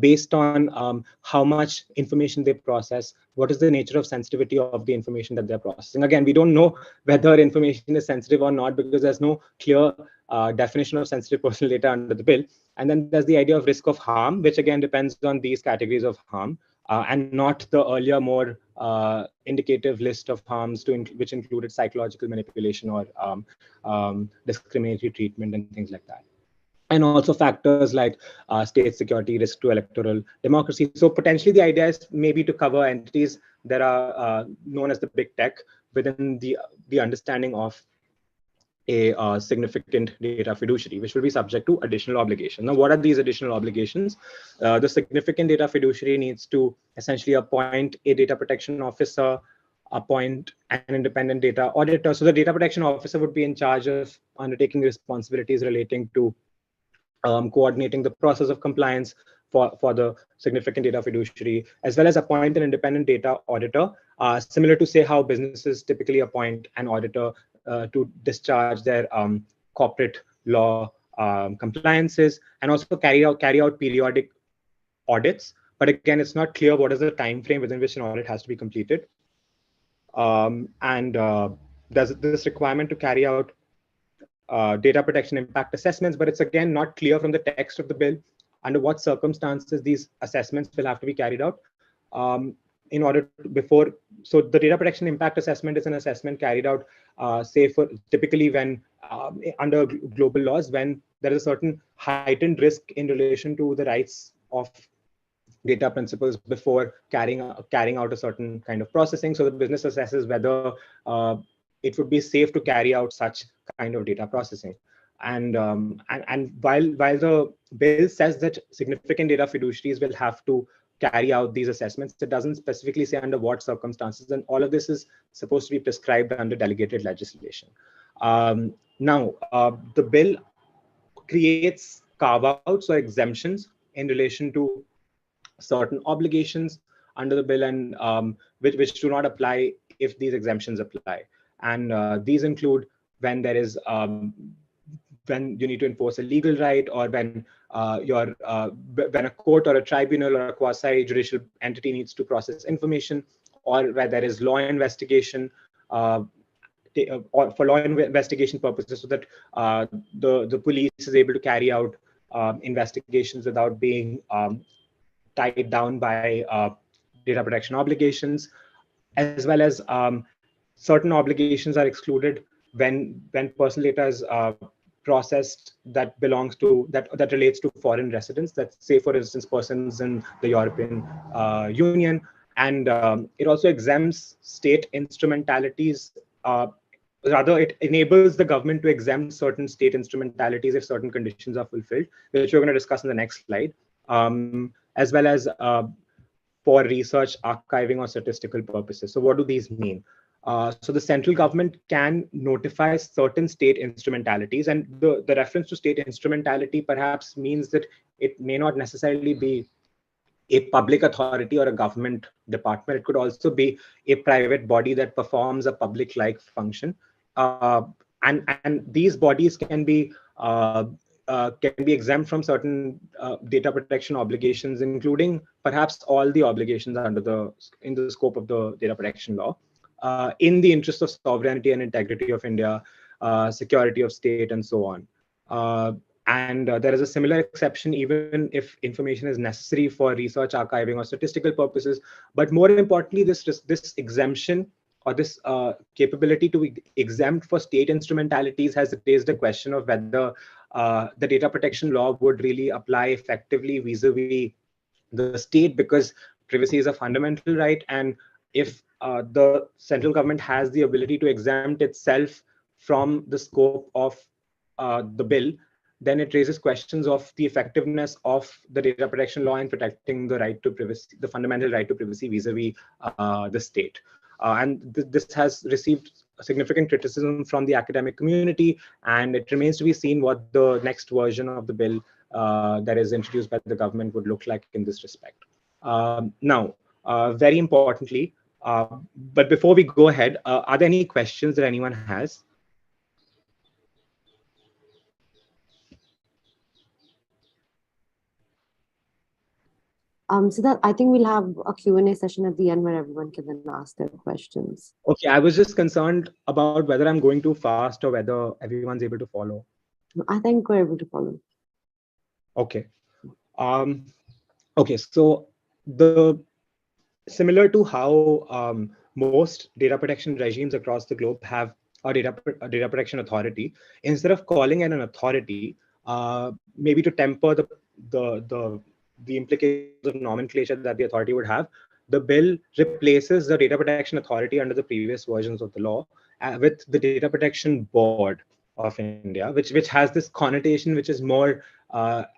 based on how much information they process, what is the nature of sensitivity of the information that they're processing. Again, we don't know whether information is sensitive or not because there's no clear definition of sensitive personal data under the bill. And then there's the idea of risk of harm, which again depends on these categories of harm. And not the earlier, more indicative list of harms which included psychological manipulation or discriminatory treatment and things like that. And also factors like state security, risk to electoral democracy. So potentially the idea is maybe to cover entities that are known as the big tech within the understanding of a significant data fiduciary, which will be subject to additional obligations. Now, what are these additional obligations? The significant data fiduciary needs to essentially appoint a data protection officer, appoint an independent data auditor. So the data protection officer would be in charge of undertaking responsibilities relating to coordinating the process of compliance for the significant data fiduciary, as well as appoint an independent data auditor, similar to, say, how businesses typically appoint an auditor to discharge their corporate law compliances, and also carry out periodic audits. But again, it's not clear what is the time frame within which an audit has to be completed. And there's this requirement to carry out data protection impact assessments, but it's again not clear from the text of the bill under what circumstances these assessments will have to be carried out in order to, before. So the data protection impact assessment is an assessment carried out, say, for typically when under global laws, when there is a certain heightened risk in relation to the rights of data principals before carrying out a certain kind of processing. So the business assesses whether it would be safe to carry out such kind of data processing. And while the bill says that significant data fiduciaries will have to carry out these assessments, it doesn't specifically say under what circumstances, and all of this is supposed to be prescribed under delegated legislation. Now, the bill creates carve-outs or exemptions in relation to certain obligations under the bill, and which do not apply if these exemptions apply. And these include when there is when you need to enforce a legal right, or when when a court or a tribunal or a quasi-judicial entity needs to process information, or where there is law investigation, or for law investigation purposes, so that the police is able to carry out investigations without being tied down by data protection obligations, as well as certain obligations are excluded when personal data is processed that belongs to that relates to foreign residents. That, say, for instance, persons in the European Union, and it also exempts state instrumentalities. Rather, it enables the government to exempt certain state instrumentalities if certain conditions are fulfilled, which we're going to discuss in the next slide, as well as for research, archiving, or statistical purposes. So what do these mean? So the central government can notify certain state instrumentalities, and the reference to state instrumentality perhaps means that it may not necessarily be a public authority or a government department. It could also be a private body that performs a public-like function. And these bodies can be can be exempt from certain data protection obligations, including perhaps all the obligations in the scope of the data protection law, in the interest of sovereignty and integrity of India, security of state, and so on. And there is a similar exception even if information is necessary for research, archiving, or statistical purposes. But more importantly, this exemption or this capability to exempt for state instrumentalities has raised a question of whether the data protection law would really apply effectively vis-a-vis the state, because privacy is a fundamental right. And if the central government has the ability to exempt itself from the scope of the bill, then it raises questions of the effectiveness of the data protection law in protecting the right to privacy, the fundamental right to privacy vis-a-vis the state. This has received significant criticism from the academic community, and it remains to be seen what the next version of the bill that is introduced by the government would look like in this respect. Now, very importantly, but before we go ahead, are there any questions that anyone has? So that I think we'll have a Q&A session at the end where everyone can then ask their questions. Okay, I was just concerned about whether I'm going too fast or whether everyone's able to follow. I think we're able to follow. Okay. Okay, so similar to how most data protection regimes across the globe have a data protection authority, instead of calling it an authority, maybe to temper the implications of nomenclature that the authority would have, the bill replaces the data protection authority under the previous versions of the law with the data protection board of India, which has this connotation which is more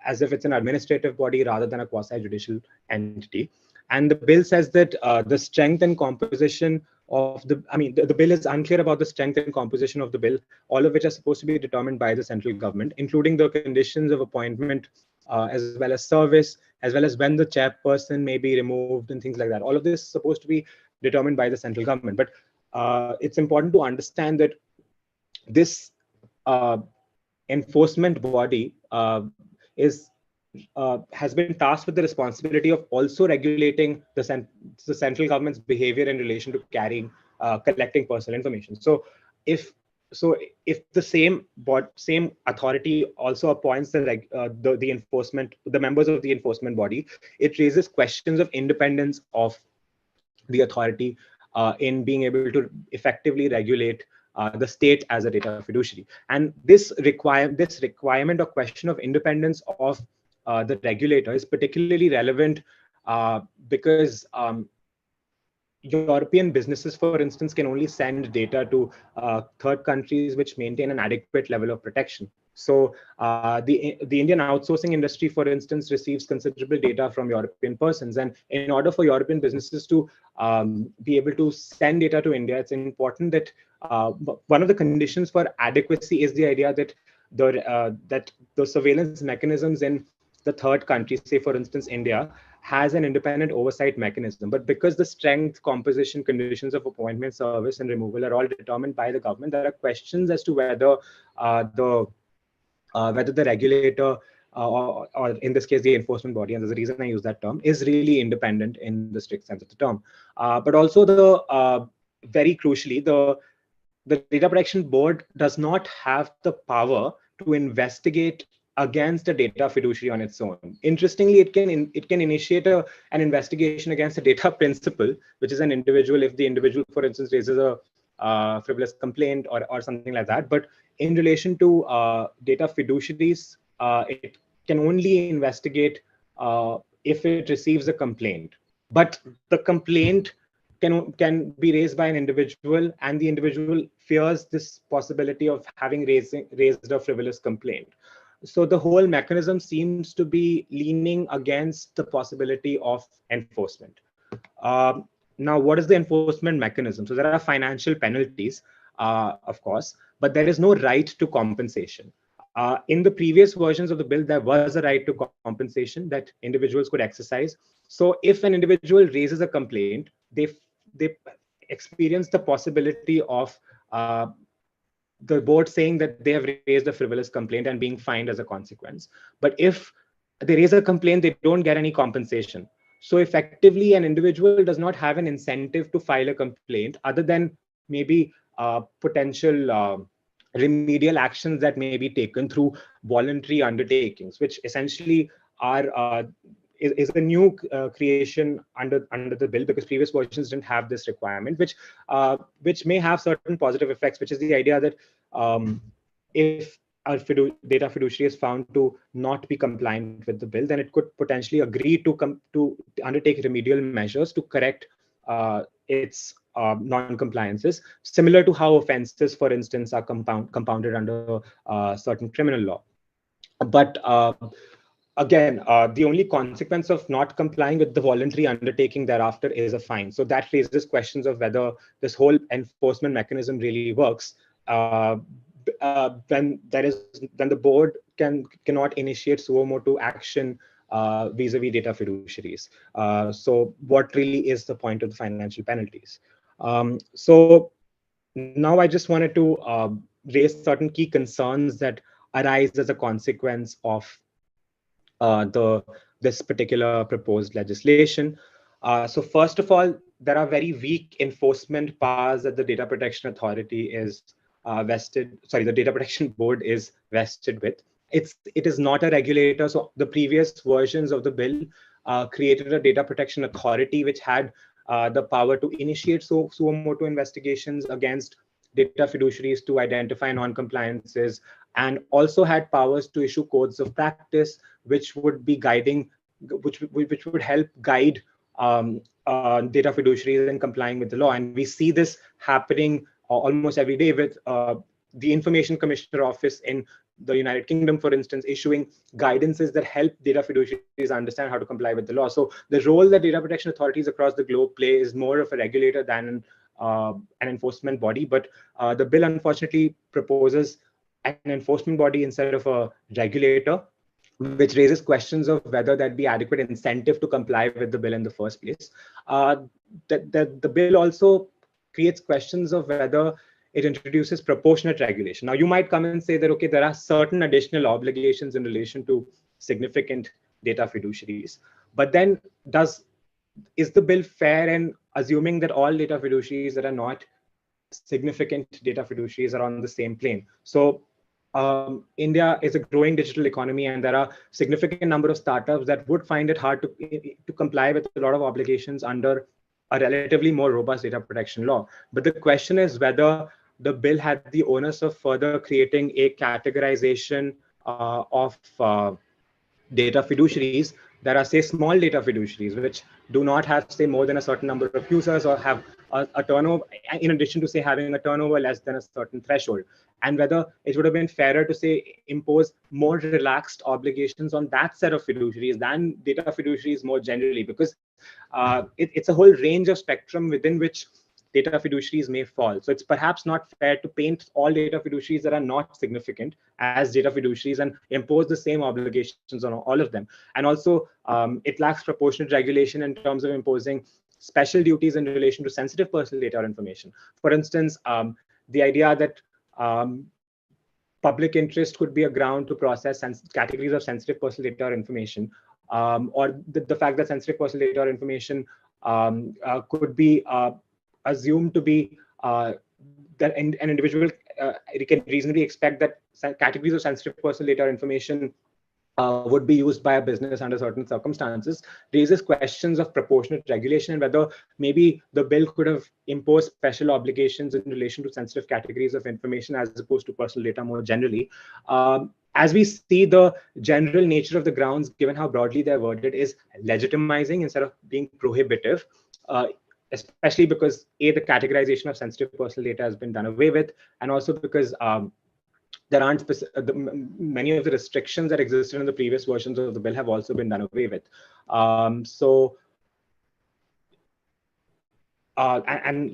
as if it's an administrative body rather than a quasi-judicial entity. And the bill says that the strength and composition of the bill is unclear about the strength and composition of the bill, all of which are supposed to be determined by the central government, including the conditions of appointment, as well as service, as well as when the chairperson may be removed and things like that. All of this is supposed to be determined by the central government. But it's important to understand that this enforcement body has been tasked with the responsibility of also regulating the central government's behavior in relation to collecting personal information. So if the same authority also appoints the members of the enforcement body, it raises questions of independence of the authority in being able to effectively regulate the state as a data fiduciary. And this requirement or question of independence of the regulator is particularly relevant because European businesses, for instance, can only send data to third countries which maintain an adequate level of protection. So the Indian outsourcing industry, for instance, receives considerable data from European persons. And in order for European businesses to be able to send data to India, it's important that one of the conditions for adequacy is the idea that the surveillance mechanisms in the third country, say for instance India, has an independent oversight mechanism. But because the strength, composition, conditions of appointment, service, and removal are all determined by the government, there are questions as to whether the regulator or in this case the enforcement body, and there's a reason I use that term, is really independent in the strict sense of the term. But also very crucially, the data protection board does not have the power to investigate against a data fiduciary on its own. Interestingly, it can initiate an investigation against a data principal, which is an individual, if the individual, for instance, raises a frivolous complaint or something like that. But in relation to data fiduciaries, it can only investigate if it receives a complaint. But the complaint can be raised by an individual, and the individual fears this possibility of having raised a frivolous complaint. So the whole mechanism seems to be leaning against the possibility of enforcement. Now, what is the enforcement mechanism? So there are financial penalties, of course, but there is no right to compensation. In the previous versions of the bill, there was a right to compensation that individuals could exercise. So if an individual raises a complaint, they experience the possibility of the board saying that they have raised a frivolous complaint and being fined as a consequence. But if they raise a complaint, they don't get any compensation. So effectively, an individual does not have an incentive to file a complaint other than maybe potential remedial actions that may be taken through voluntary undertakings, which essentially are is a new creation under the bill, because previous versions didn't have this requirement, which may have certain positive effects, which is the idea that if our data fiduciary is found to not be compliant with the bill, then it could potentially agree to undertake remedial measures to correct its non-compliances, similar to how offenses, for instance, are compounded under certain criminal law. But again, the only consequence of not complying with the voluntary undertaking thereafter is a fine. So that raises questions of whether this whole enforcement mechanism really works. Then the board cannot initiate suo motu action vis-a-vis data fiduciaries. So what really is the point of the financial penalties? So now I just wanted to raise certain key concerns that arise as a consequence of this particular proposed legislation. So first of all, there are very weak enforcement powers that the Data Protection Authority is the Data Protection Board is vested with. It is not a regulator. So the previous versions of the bill created a Data Protection Authority, which had the power to initiate suo motu investigations against data fiduciaries to identify non-compliances, and also had powers to issue codes of practice, which would be guiding, which would help guide data fiduciaries in complying with the law. And we see this happening almost every day with the Information Commissioner Office in the United Kingdom, for instance, issuing guidances that help data fiduciaries understand how to comply with the law. So the role that data protection authorities across the globe play is more of a regulator than an enforcement body. But the bill unfortunately proposes an enforcement body instead of a regulator, which raises questions of whether there'd be adequate incentive to comply with the bill in the first place. The bill also creates questions of whether it introduces proportionate regulation. Now, you might come and say that, okay, there are certain additional obligations in relation to significant data fiduciaries, but then is the bill fair in assuming that all data fiduciaries that are not significant data fiduciaries are on the same plane? So India is a growing digital economy, and there are significant number of startups that would find it hard to comply with a lot of obligations under a relatively more robust data protection law. But the question is whether the bill had the onus of further creating a categorization of data fiduciaries that are, say, small data fiduciaries, which do not have, say, more than a certain number of users, or have a turnover, in addition to, say, having a turnover less than a certain threshold, and whether it would have been fairer to, say, impose more relaxed obligations on that set of fiduciaries than data fiduciaries more generally, because it's a whole range of spectrum within which data fiduciaries may fall. So it's perhaps not fair to paint all data fiduciaries that are not significant as data fiduciaries and impose the same obligations on all of them. And also, it lacks proportionate regulation in terms of imposing special duties in relation to sensitive personal data or information. For instance, the idea that public interest could be a ground to process categories of sensitive personal data or information, or the fact that sensitive personal data or information could be assumed to be that an individual can reasonably expect that categories of sensitive personal data or information would be used by a business under certain circumstances, raises questions of proportionate regulation and whether maybe the bill could have imposed special obligations in relation to sensitive categories of information as opposed to personal data more generally. As we see, the general nature of the grounds, given how broadly they're worded, is legitimizing instead of being prohibitive, especially because the categorization of sensitive personal data has been done away with, and also because there aren't many of the restrictions that existed in the previous versions of the bill have also been done away with. And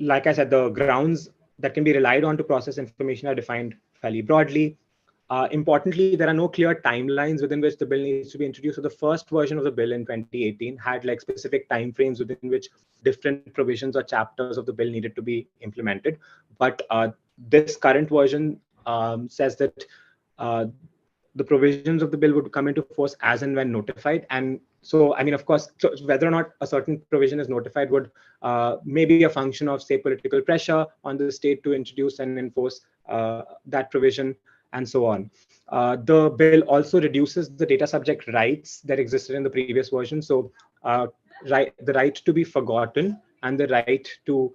like I said, the grounds that can be relied on to process information are defined fairly broadly. Importantly, there are no clear timelines within which the bill needs to be introduced. So the first version of the bill in 2018 had like specific timeframes within which different provisions or chapters of the bill needed to be implemented. But this current version says that the provisions of the bill would come into force as and when notified. And so, I mean, of course, so whether or not a certain provision is notified would maybe a function of, say, political pressure on the state to introduce and enforce that provision, and so on. The bill also reduces the data subject rights that existed in the previous version. So, the right to be forgotten and the right to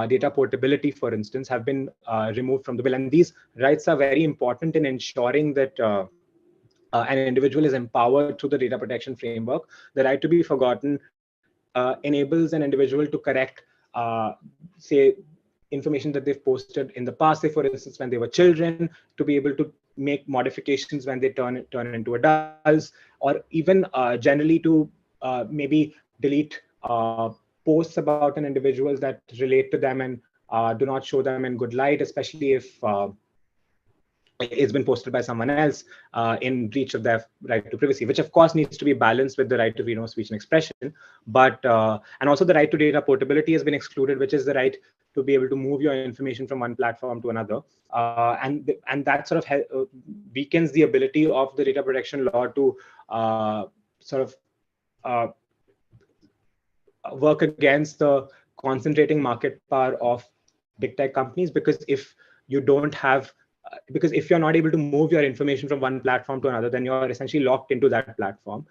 data portability, for instance, have been removed from the bill. And these rights are very important in ensuring that an individual is empowered through the data protection framework. The right to be forgotten enables an individual to correct, say, information that they've posted in the past, say, for instance, when they were children, to be able to make modifications when they turn into adults, or even generally to maybe delete posts about an individual that relate to them and do not show them in good light, especially if it's been posted by someone else in breach of their right to privacy, which of course needs to be balanced with the right to freedom of speech and expression. But and also the right to data portability has been excluded, which is the right to be able to move your information from one platform to another. And that sort of weakens the ability of the data protection law to sort of work against the concentrating market power of big tech companies, because if you don't have because if you're not able to move your information from one platform to another, then you're essentially locked into that platform,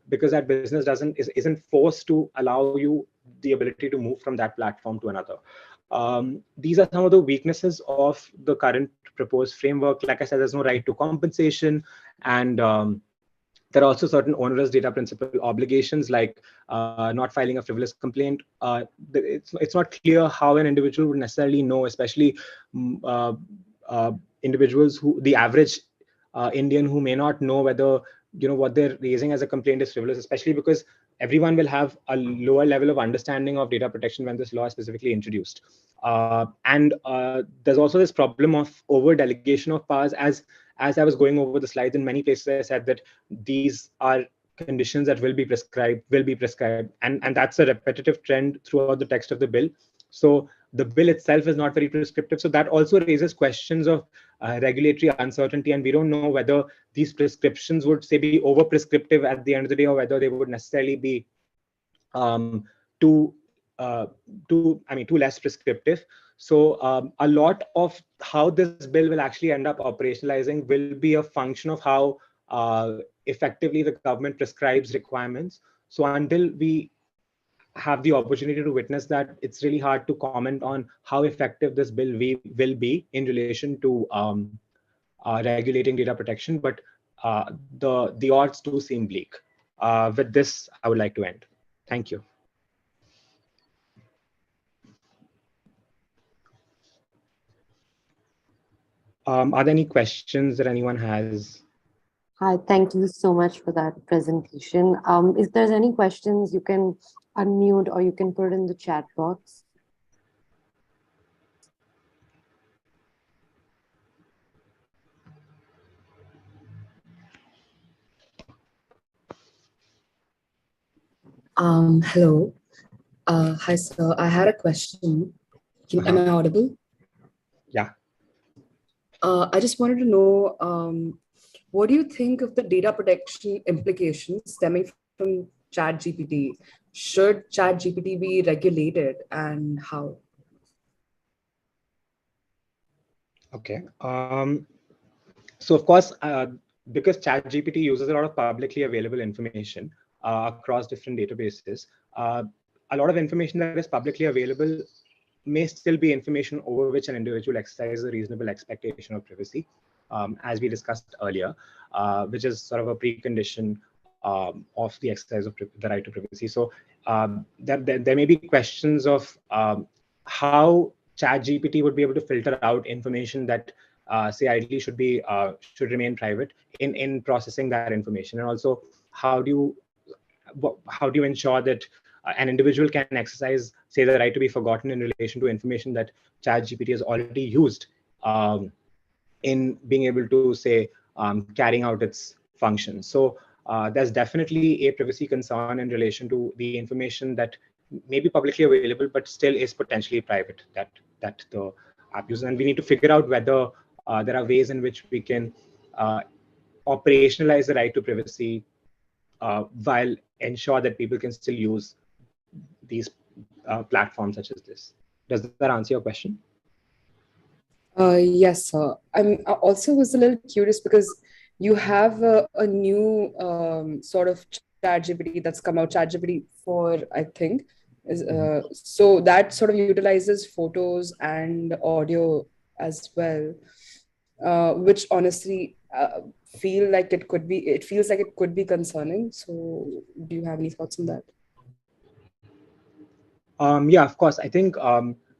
because that business isn't forced to allow you the ability to move from that platform to another. These are some of the weaknesses of the current proposed framework. Like I said, there's no right to compensation, and there are also certain onerous data principle obligations, like not filing a frivolous complaint. It's not clear how an individual would necessarily know, especially individuals who, the average Indian, who may not know whether what they're raising as a complaint is frivolous, especially because everyone will have a lower level of understanding of data protection when this law is specifically introduced. And there's also this problem of over delegation of powers. As I was going over the slides, in many places I said that these are conditions that will be prescribed, and that's a repetitive trend throughout the text of the bill. So the bill itself is not very prescriptive. So that also raises questions of regulatory uncertainty, and we don't know whether these prescriptions would, say, be over prescriptive at the end of the day, or whether they would necessarily be too less prescriptive. So a lot of how this bill will actually end up operationalizing will be a function of how effectively the government prescribes requirements. So until we have the opportunity to witness that, it's really hard to comment on how effective this bill will be in relation to regulating data protection. But the odds do seem bleak. With this, I would like to end. Thank you. Are there any questions that anyone has? Hi, thank you so much for that presentation. If there's any questions, you can unmute or you can put it in the chat box. Hello. Hi, sir. I had a question. Am I audible? Yeah. I just wanted to know, what do you think of the data protection implications stemming from ChatGPT? Should ChatGPT be regulated, and how? Okay. So of course, because ChatGPT uses a lot of publicly available information across different databases, a lot of information that is publicly available may still be information over which an individual exercises a reasonable expectation of privacy, as we discussed earlier, which is sort of a precondition of the exercise of the right to privacy. So there may be questions of how ChatGPT would be able to filter out information that, say, ideally should remain private in processing that information, and also how do you ensure that an individual can exercise, say, the right to be forgotten in relation to information that ChatGPT has already used in being able to, say, carrying out its functions. So there's definitely a privacy concern in relation to the information that may be publicly available, but still is potentially private, that the app uses. And we need to figure out whether there are ways in which we can operationalize the right to privacy while ensure that people can still use these platforms such as this. Does that answer your question? Yes, sir. I'm also was a little curious because you have a new sort of ChatGPT that's come out, ChatGPT 4, I think. So that sort of utilizes photos and audio as well, which honestly it feels like it could be concerning. So do you have any thoughts on that? Yeah, of course. I think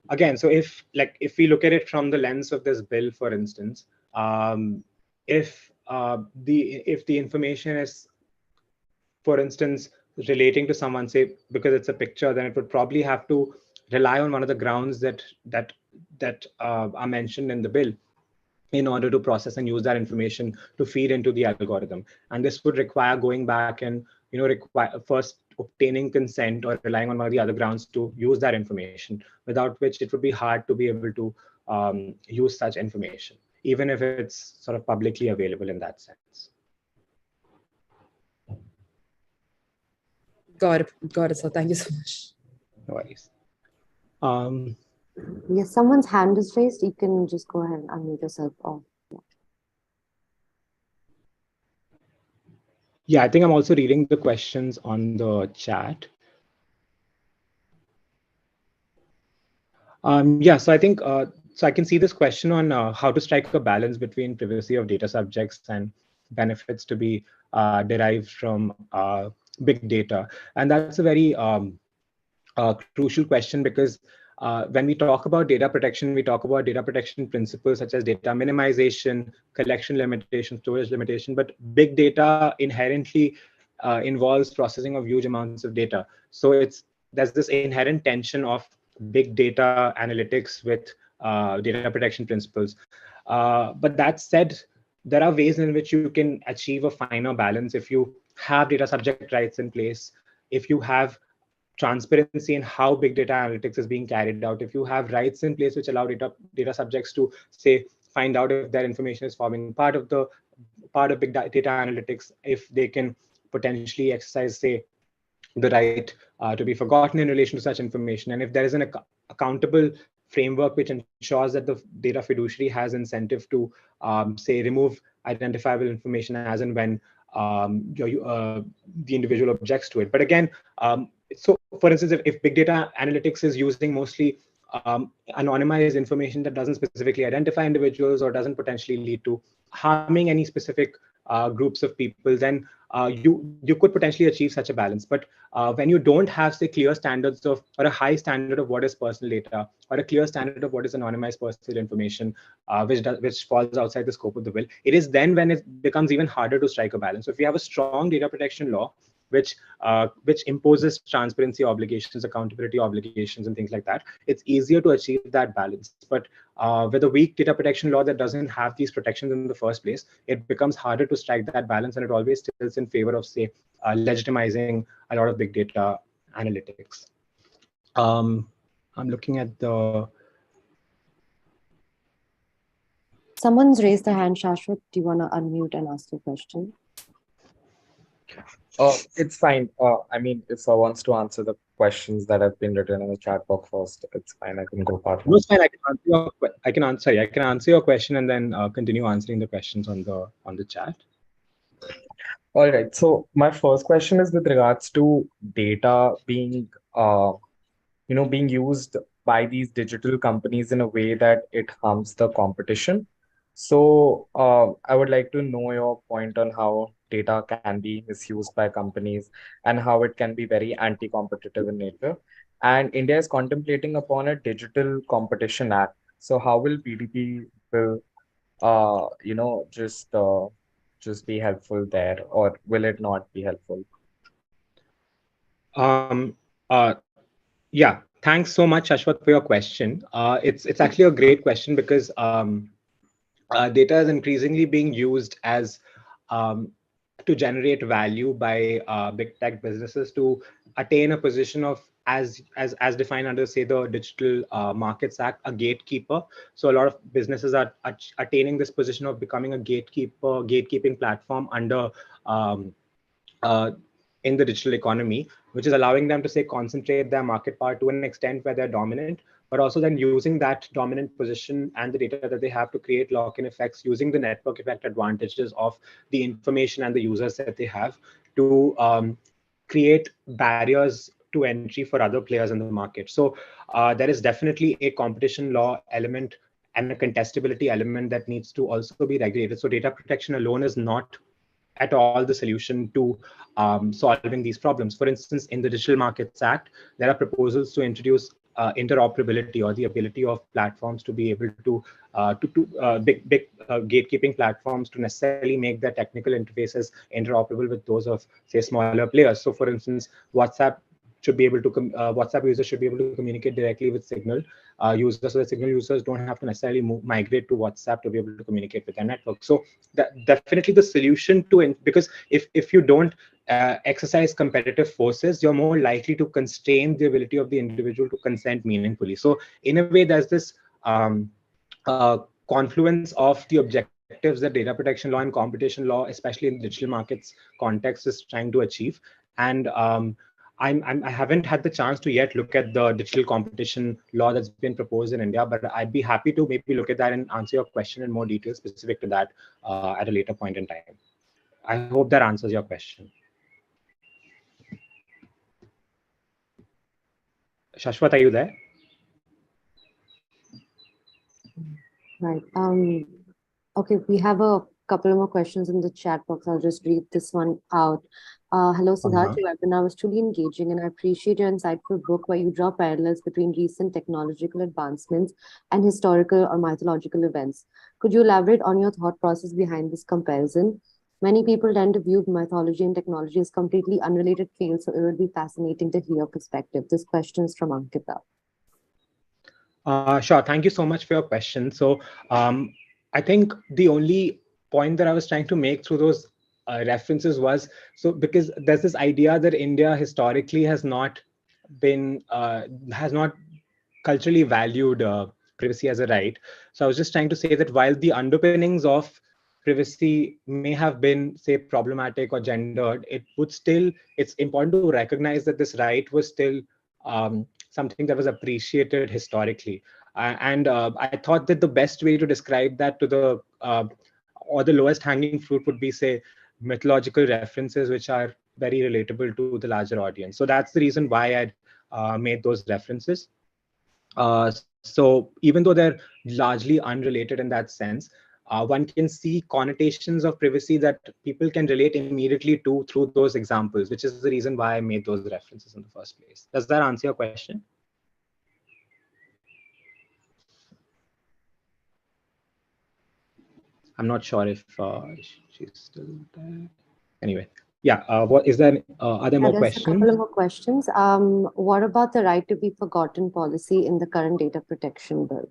again, so if we look at it from the lens of this bill, for instance, if the information is, for instance, relating to someone, say because it's a picture, then it would probably have to rely on one of the grounds that are mentioned in the bill in order to process and use that information to feed into the algorithm. And this would require going back and require first obtaining consent or relying on one of the other grounds to use that information, without which it would be hard to be able to use such information, even if it's sort of publicly available in that sense. Got it, sir. Thank you so much. No worries. Um, Yes, someone's hand is raised. You can just go ahead and unmute yourself. Oh, yeah. Yeah, I think I'm also reading the questions on the chat. Yeah, so I think so I can see this question on how to strike a balance between privacy of data subjects and benefits to be derived from big data, and that's a very crucial question, because when we talk about data protection, we talk about data protection principles such as data minimization, collection limitation, storage limitation, but big data inherently involves processing of huge amounts of data. So there's this inherent tension of big data analytics with data protection principles. But that said, there are ways in which you can achieve a finer balance if you have data subject rights in place, if you have transparency in how big data analytics is being carried out, if you have rights in place which allow data subjects to, say, find out if their information is forming part of big data analytics, if they can potentially exercise, say, the right to be forgotten in relation to such information, and if there is an accountable framework which ensures that the data fiduciary has incentive to, say, remove identifiable information as and when the individual objects to it. But again, so for instance, if big data analytics is using mostly anonymized information that doesn't specifically identify individuals or doesn't potentially lead to harming any specific groups of people, then you could potentially achieve such a balance. But when you don't have, say, clear standards of, or a high standard of what is personal data, or a clear standard of what is anonymized personal information, which falls outside the scope of the bill, it is then when it becomes even harder to strike a balance. So if you have a strong data protection law which imposes transparency obligations, accountability obligations, and things like that, it's easier to achieve that balance. But with a weak data protection law that doesn't have these protections in the first place, it becomes harder to strike that balance, and it always tilts in favor of, say, legitimizing a lot of big data analytics. I'm looking at the... Someone's raised their hand, Shashwat. Do you want to unmute and ask your question? It's fine. I mean, if someone wants to answer the questions that have been written in the chat box first, it's fine. I can go part No, one. it's fine. I can answer your question and then continue answering the questions on the chat. All right. So my first question is with regards to data being, being used by these digital companies in a way that it harms the competition. So I would like to know your point on how data can be misused by companies and how it can be very anti-competitive in nature. And India is contemplating upon a Digital Competition Act. So how will PDP will just be helpful there, or will it not be helpful? Um, uh, yeah, thanks so much, Ashwat, for your question. It's actually a great question because data is increasingly being used as to generate value by big tech businesses to attain a position of as defined under, say, the Digital Markets Act, a gatekeeper. So a lot of businesses are attaining this position of becoming a gatekeeping platform under uh, in the digital economy, which is allowing them to, say, concentrate their market power to an extent where they're dominant, but also then using that dominant position and the data that they have to create lock-in effects, using the network effect advantages of the information and the users that they have to create barriers to entry for other players in the market. So there is definitely a competition law element and a contestability element that needs to also be regulated. So data protection alone is not at all the solution to solving these problems. For instance, in the Digital Markets Act, there are proposals to introduce interoperability, or the ability of platforms to be able to big gatekeeping platforms to necessarily make their technical interfaces interoperable with those of, say, smaller players. So, for instance, WhatsApp users should be able to communicate directly with Signal users, so that Signal users don't have to necessarily migrate to WhatsApp to be able to communicate with their network. So definitely the solution to, because if you don't exercise competitive forces, you're more likely to constrain the ability of the individual to consent meaningfully. So in a way, there's this confluence of the objectives that data protection law and competition law, especially in the digital markets context, is trying to achieve. And I haven't had the chance to yet look at the digital competition law that's been proposed in India, but I'd be happy to maybe look at that and answer your question in more detail specific to that at a later point in time. I hope that answers your question. Shashwat, are you there? Right. Okay, we have a couple more questions in the chat box. I'll just read this one out. Hello, Siddharth. Your webinar was truly engaging, and I appreciate your insightful book where you draw parallels between recent technological advancements and historical or mythological events. Could you elaborate on your thought process behind this comparison? Many people tend to view mythology and technology as completely unrelated fields, so it would be fascinating to hear your perspective. This question is from Ankita. Sure. Thank you so much for your question. So I think the only point that I was trying to make through those references was, so because there's this idea that India historically has not culturally valued privacy as a right. So I was just trying to say that while the underpinnings of privacy may have been, say, problematic or gendered, it's important to recognize that this right was still something that was appreciated historically. And I thought that the best way to describe that or the lowest hanging fruit would be, say, mythological references, which are very relatable to the larger audience. So that's the reason why I'd made those references. So even though they're largely unrelated in that sense, one can see connotations of privacy that people can relate immediately to through those examples, which is the reason why I made those references in the first place. Does that answer your question? I'm not sure if she's still there. Anyway, yeah. What is there? Are there more questions? A couple of more questions. What about the right to be forgotten policy in the current data protection bill?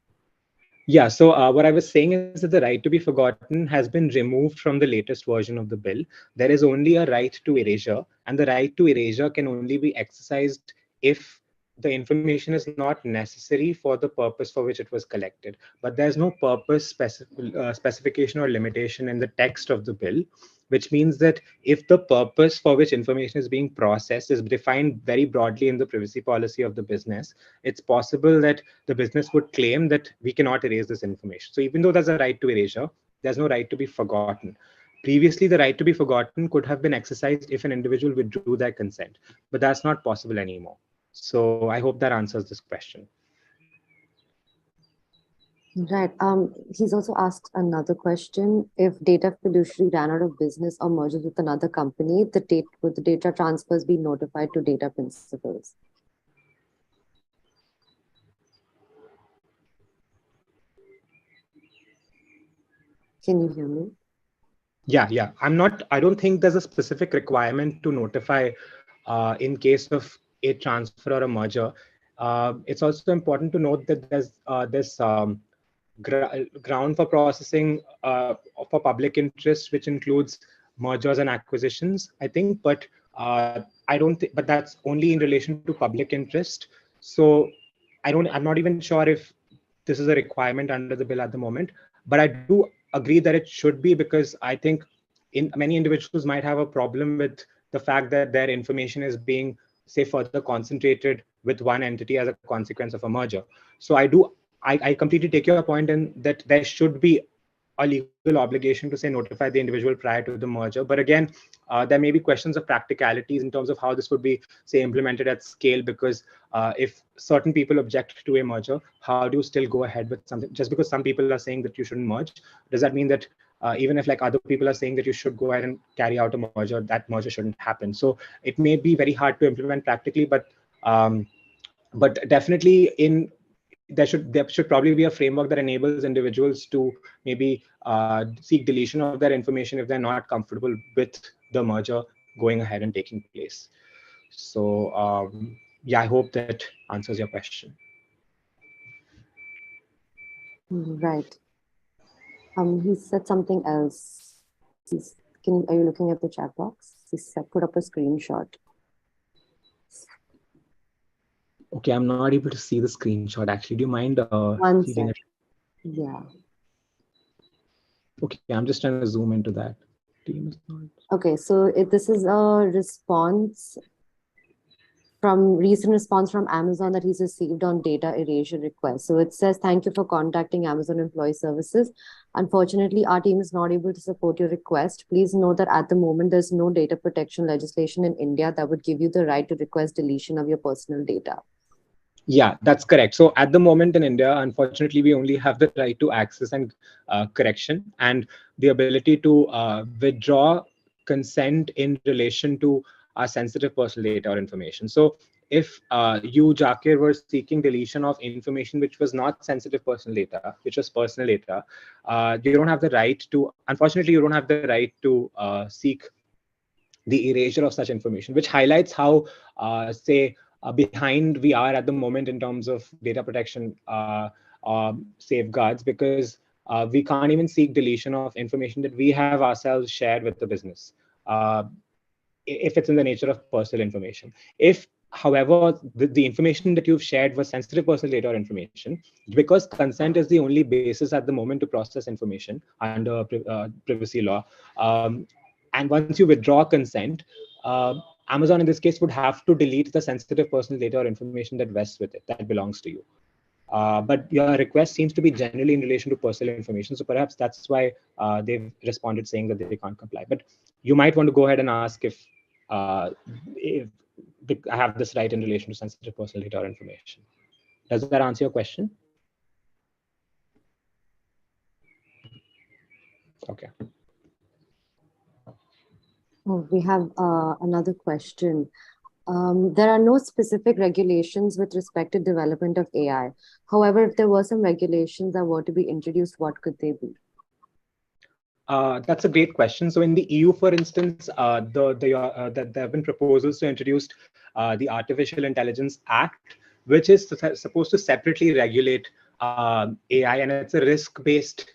Yeah, so what I was saying is that the right to be forgotten has been removed from the latest version of the bill. There is only a right to erasure, and the right to erasure can only be exercised if the information is not necessary for the purpose for which it was collected. But there's no purpose specification or limitation in the text of the bill, which means that if the purpose for which information is being processed is defined very broadly in the privacy policy of the business, it's possible that the business would claim that we cannot erase this information. So even though there's a right to erasure, there's no right to be forgotten. Previously, the right to be forgotten could have been exercised if an individual withdrew their consent, but that's not possible anymore. So I hope that answers this question. Right. He's also asked another question. If Data Fiduciary ran out of business or merges with another company, would the data transfers be notified to data principals? Can you hear me? Yeah. I don't think there's a specific requirement to notify in case of a transfer or a merger. It's also important to note that there's this ground for processing for public interest, which includes mergers and acquisitions, I think. But I don't think, but that's only in relation to public interest. So I'm not even sure if this is a requirement under the bill at the moment, but I do agree that it should be, because I think many individuals might have a problem with the fact that their information is being, say, further concentrated with one entity as a consequence of a merger. So I completely take your point in that there should be a legal obligation to, say, notify the individual prior to the merger. But again, there may be questions of practicalities in terms of how this would be, say, implemented at scale, because if certain people object to a merger, how do you still go ahead with something? Just because some people are saying that you shouldn't merge, does that mean that even if like other people are saying that you should go ahead and carry out a merger, that merger shouldn't happen? So it may be very hard to implement practically, but definitely there should probably be a framework that enables individuals to maybe seek deletion of their information if they're not comfortable with the merger going ahead and taking place. So yeah, I hope that answers your question. Right. He said something else. Are you looking at the chat box? He said, put up a screenshot. Okay, I'm not able to see the screenshot actually. Do you mind One feeding it? sec. Yeah. Okay, I'm just trying to zoom into that. Team is not. Okay, so this is a response from recent response from Amazon that he's received on data erasure request. So it says, thank you for contacting Amazon Employee Services. Unfortunately, our team is not able to support your request. Please know that at the moment, there's no data protection legislation in India that would give you the right to request deletion of your personal data. Yeah, that's correct. So at the moment in India, unfortunately, we only have the right to access and correction, and the ability to withdraw consent in relation to our sensitive personal data or information. So if you, Jakir, were seeking deletion of information which was not sensitive personal data, which was personal data, you don't have the right to, unfortunately, you don't have the right to seek the erasure of such information, which highlights how, say, behind we are at the moment in terms of data protection safeguards, because we can't even seek deletion of information that we have ourselves shared with the business, if it's in the nature of personal information. If, however, the information that you've shared was sensitive personal data or information, because consent is the only basis at the moment to process information under privacy law. And once you withdraw consent, Amazon in this case would have to delete the sensitive personal data or information that vests with it, that belongs to you. But your request seems to be generally in relation to personal information. So perhaps that's why they've responded saying that they can't comply. But you might want to go ahead and ask if I have this right in relation to sensitive personal data or information. Does that answer your question? Okay. Oh, we have another question. There are no specific regulations with respect to development of AI. However, if there were some regulations that were to be introduced, what could they be? That's a great question. So in the EU, for instance, there have been proposals to introduce the Artificial Intelligence Act, which is supposed to separately regulate AI, and it's a risk-based,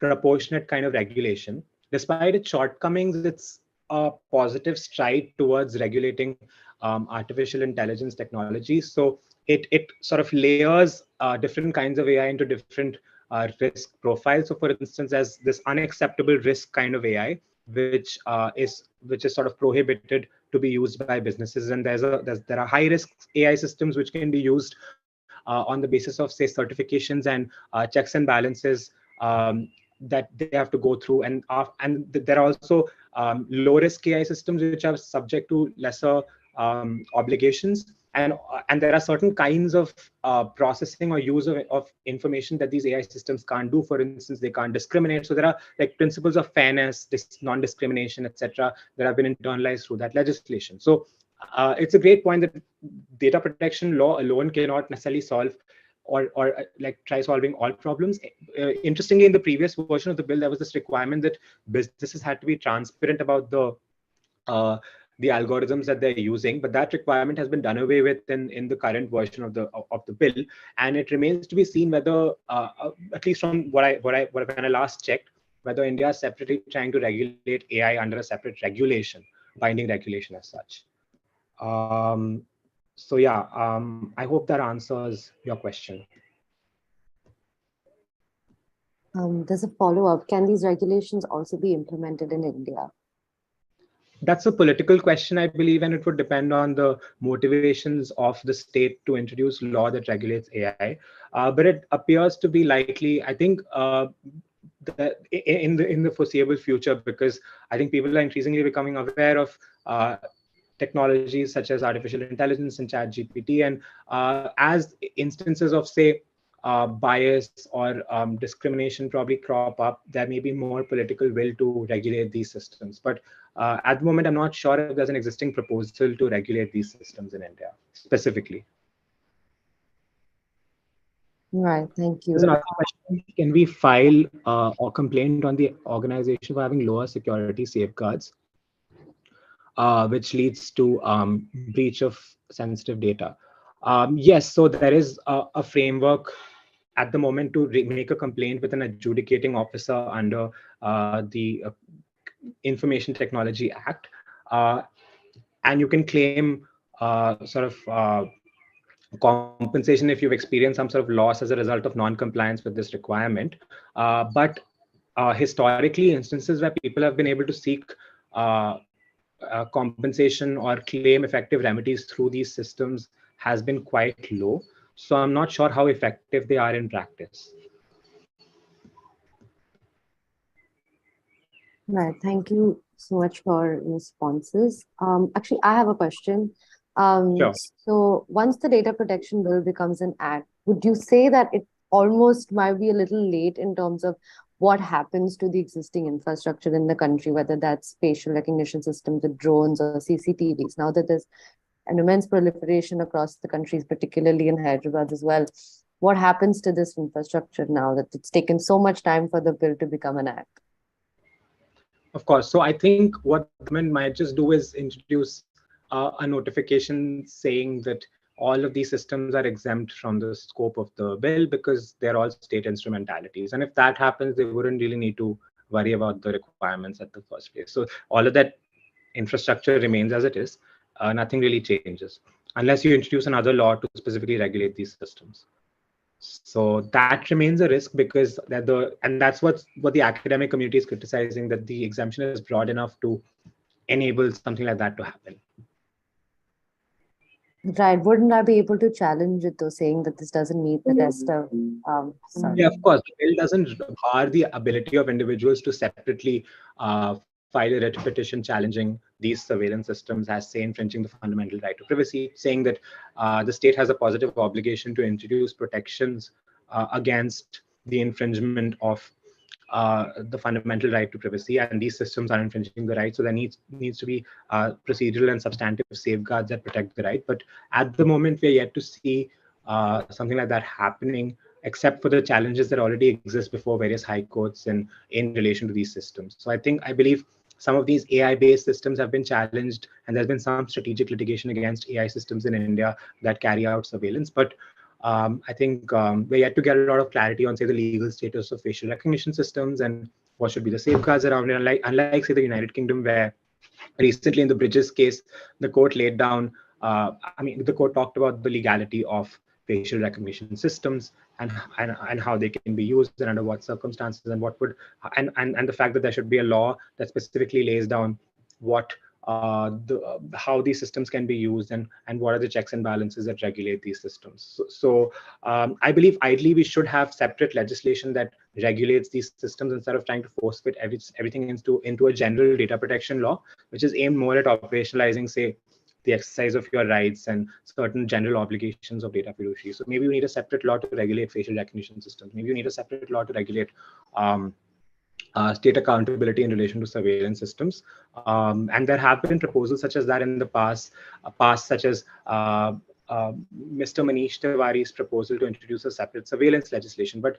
proportionate kind of regulation. Despite its shortcomings, it's a positive stride towards regulating artificial intelligence technologies. So it sort of layers different kinds of AI into different risk profiles. So, for instance, as this unacceptable risk kind of AI, which is sort of prohibited to be used by businesses, and there are high risk AI systems which can be used on the basis of, say, certifications and checks and balances that they have to go through, and there are also low risk AI systems which are subject to lesser obligations, and there are certain kinds of processing or use of information that these AI systems can't do. For instance, they can't discriminate. So there are like principles of fairness, non-discrimination, etc., that have been internalized through that legislation. So it's a great point that data protection law alone cannot necessarily solve or like try solving all problems. Interestingly, in the previous version of the bill, there was this requirement that businesses had to be transparent about uh, the algorithms that they're using, but that requirement has been done away with in the current version of the bill, and it remains to be seen whether, at least from when I last checked, whether India is separately trying to regulate AI under a separate regulation, binding regulation as such. So yeah, I hope that answers your question. There's a follow-up. Can these regulations also be implemented in India? That's a political question, I believe, and it would depend on the motivations of the state to introduce law that regulates AI. But it appears to be likely, I think, in the foreseeable future, because I think people are increasingly becoming aware of technologies such as artificial intelligence and chat GPT. And as instances of, say, bias or discrimination probably crop up, there may be more political will to regulate these systems. But at the moment, I'm not sure if there's an existing proposal to regulate these systems in India specifically. Right, thank There's you. another question. Can we file or complaint on the organization for having lower security safeguards, which leads to breach of sensitive data? Yes, so there is a framework at the moment to make a complaint with an adjudicating officer under the Information Technology Act. And you can claim compensation if you've experienced some sort of loss as a result of non-compliance with this requirement. But historically, instances where people have been able to seek compensation or claim effective remedies through these systems has been quite low. So I'm not sure how effective they are in practice. Right, thank you so much for your responses. Actually, I have a question. Sure. So once the data protection bill becomes an act, would you say that it almost might be a little late in terms of what happens to the existing infrastructure in the country, whether that's facial recognition systems with drones or CCTVs? Now that there's an immense proliferation across the countries, particularly in Hyderabad as well, what happens to this infrastructure now that it's taken so much time for the bill to become an act? Of course. So I think what the government might just do is introduce a notification saying that all of these systems are exempt from the scope of the bill because they're all state instrumentalities. And if that happens, they wouldn't really need to worry about the requirements at the first place. So all of that infrastructure remains as it is. Nothing really changes unless you introduce another law to specifically regulate these systems. So that remains a risk because that's what the academic community is criticizing, that the exemption is broad enough to enable something like that to happen. Right. Wouldn't I be able to challenge it though, saying that this doesn't meet the test of Yeah, of course. The bill doesn't bar the ability of individuals to separately file a writ petition challenging these surveillance systems as, say, infringing the fundamental right to privacy, saying that the state has a positive obligation to introduce protections against the infringement of the fundamental right to privacy, and these systems are infringing the right. So there needs to be procedural and substantive safeguards that protect the right. But at the moment, we are yet to see something like that happening, except for the challenges that already exist before various high courts in relation to these systems. So I believe some of these AI-based systems have been challenged, and there's been some strategic litigation against AI systems in India that carry out surveillance. But I think we're yet to get a lot of clarity on, say, the legal status of facial recognition systems and what should be the safeguards around it. Unlike, say, the United Kingdom, where recently in the Bridges case, the court laid down, the court talked about the legality of facial recognition systems and how they can be used and under what circumstances and what would, and the fact that there should be a law that specifically lays down what how these systems can be used and what are the checks and balances that regulate these systems. So I believe ideally we should have separate legislation that regulates these systems instead of trying to force fit everything into a general data protection law, which is aimed more at operationalizing, say, the exercise of your rights and certain general obligations of data fiduciary. So maybe you need a separate law to regulate facial recognition systems. Maybe you need a separate law to regulate state accountability in relation to surveillance systems. And there have been proposals such as that in the past, such as Mr. Manish Tiwari's proposal to introduce a separate surveillance legislation, but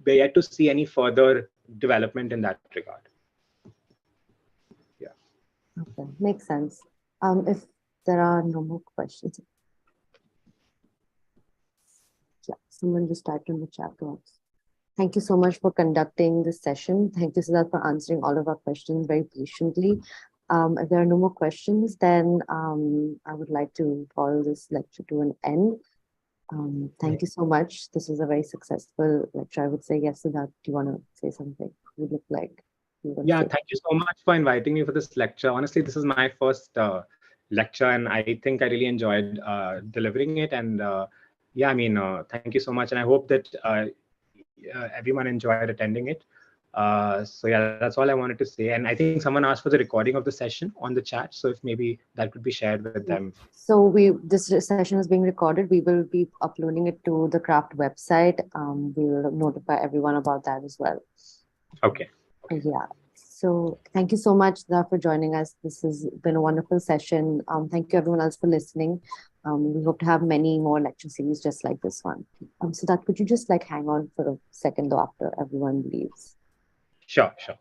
we're yet to see any further development in that regard. Yeah. Okay, makes sense. If there are no more questions. Yeah, someone just typed in the chat box. Thank you so much for conducting this session. Thank you, Siddharth, for answering all of our questions very patiently. If there are no more questions, then I would like to call this lecture to an end. Thank you so much. This was a very successful lecture. I would say, yes, Siddharth, do you want to say something? You look like you want to Yeah, say. thank you so much for inviting me for this lecture. Honestly, this is my first lecture, and I think I really enjoyed delivering it. And yeah, I mean, thank you so much. And I hope that everyone enjoyed attending it. So yeah, that's all I wanted to say. And I think someone asked for the recording of the session on the chat. So if maybe that could be shared with Yeah. them. So this session is being recorded. We will be uploading it to the craft website. We will notify everyone about that as well. Okay. Yeah. So thank you so much, Siddharth, for joining us. This has been a wonderful session. Thank you everyone else for listening. We hope to have many more lecture series just like this one. Siddharth, could you just hang on for a second though after everyone leaves? Sure, sure.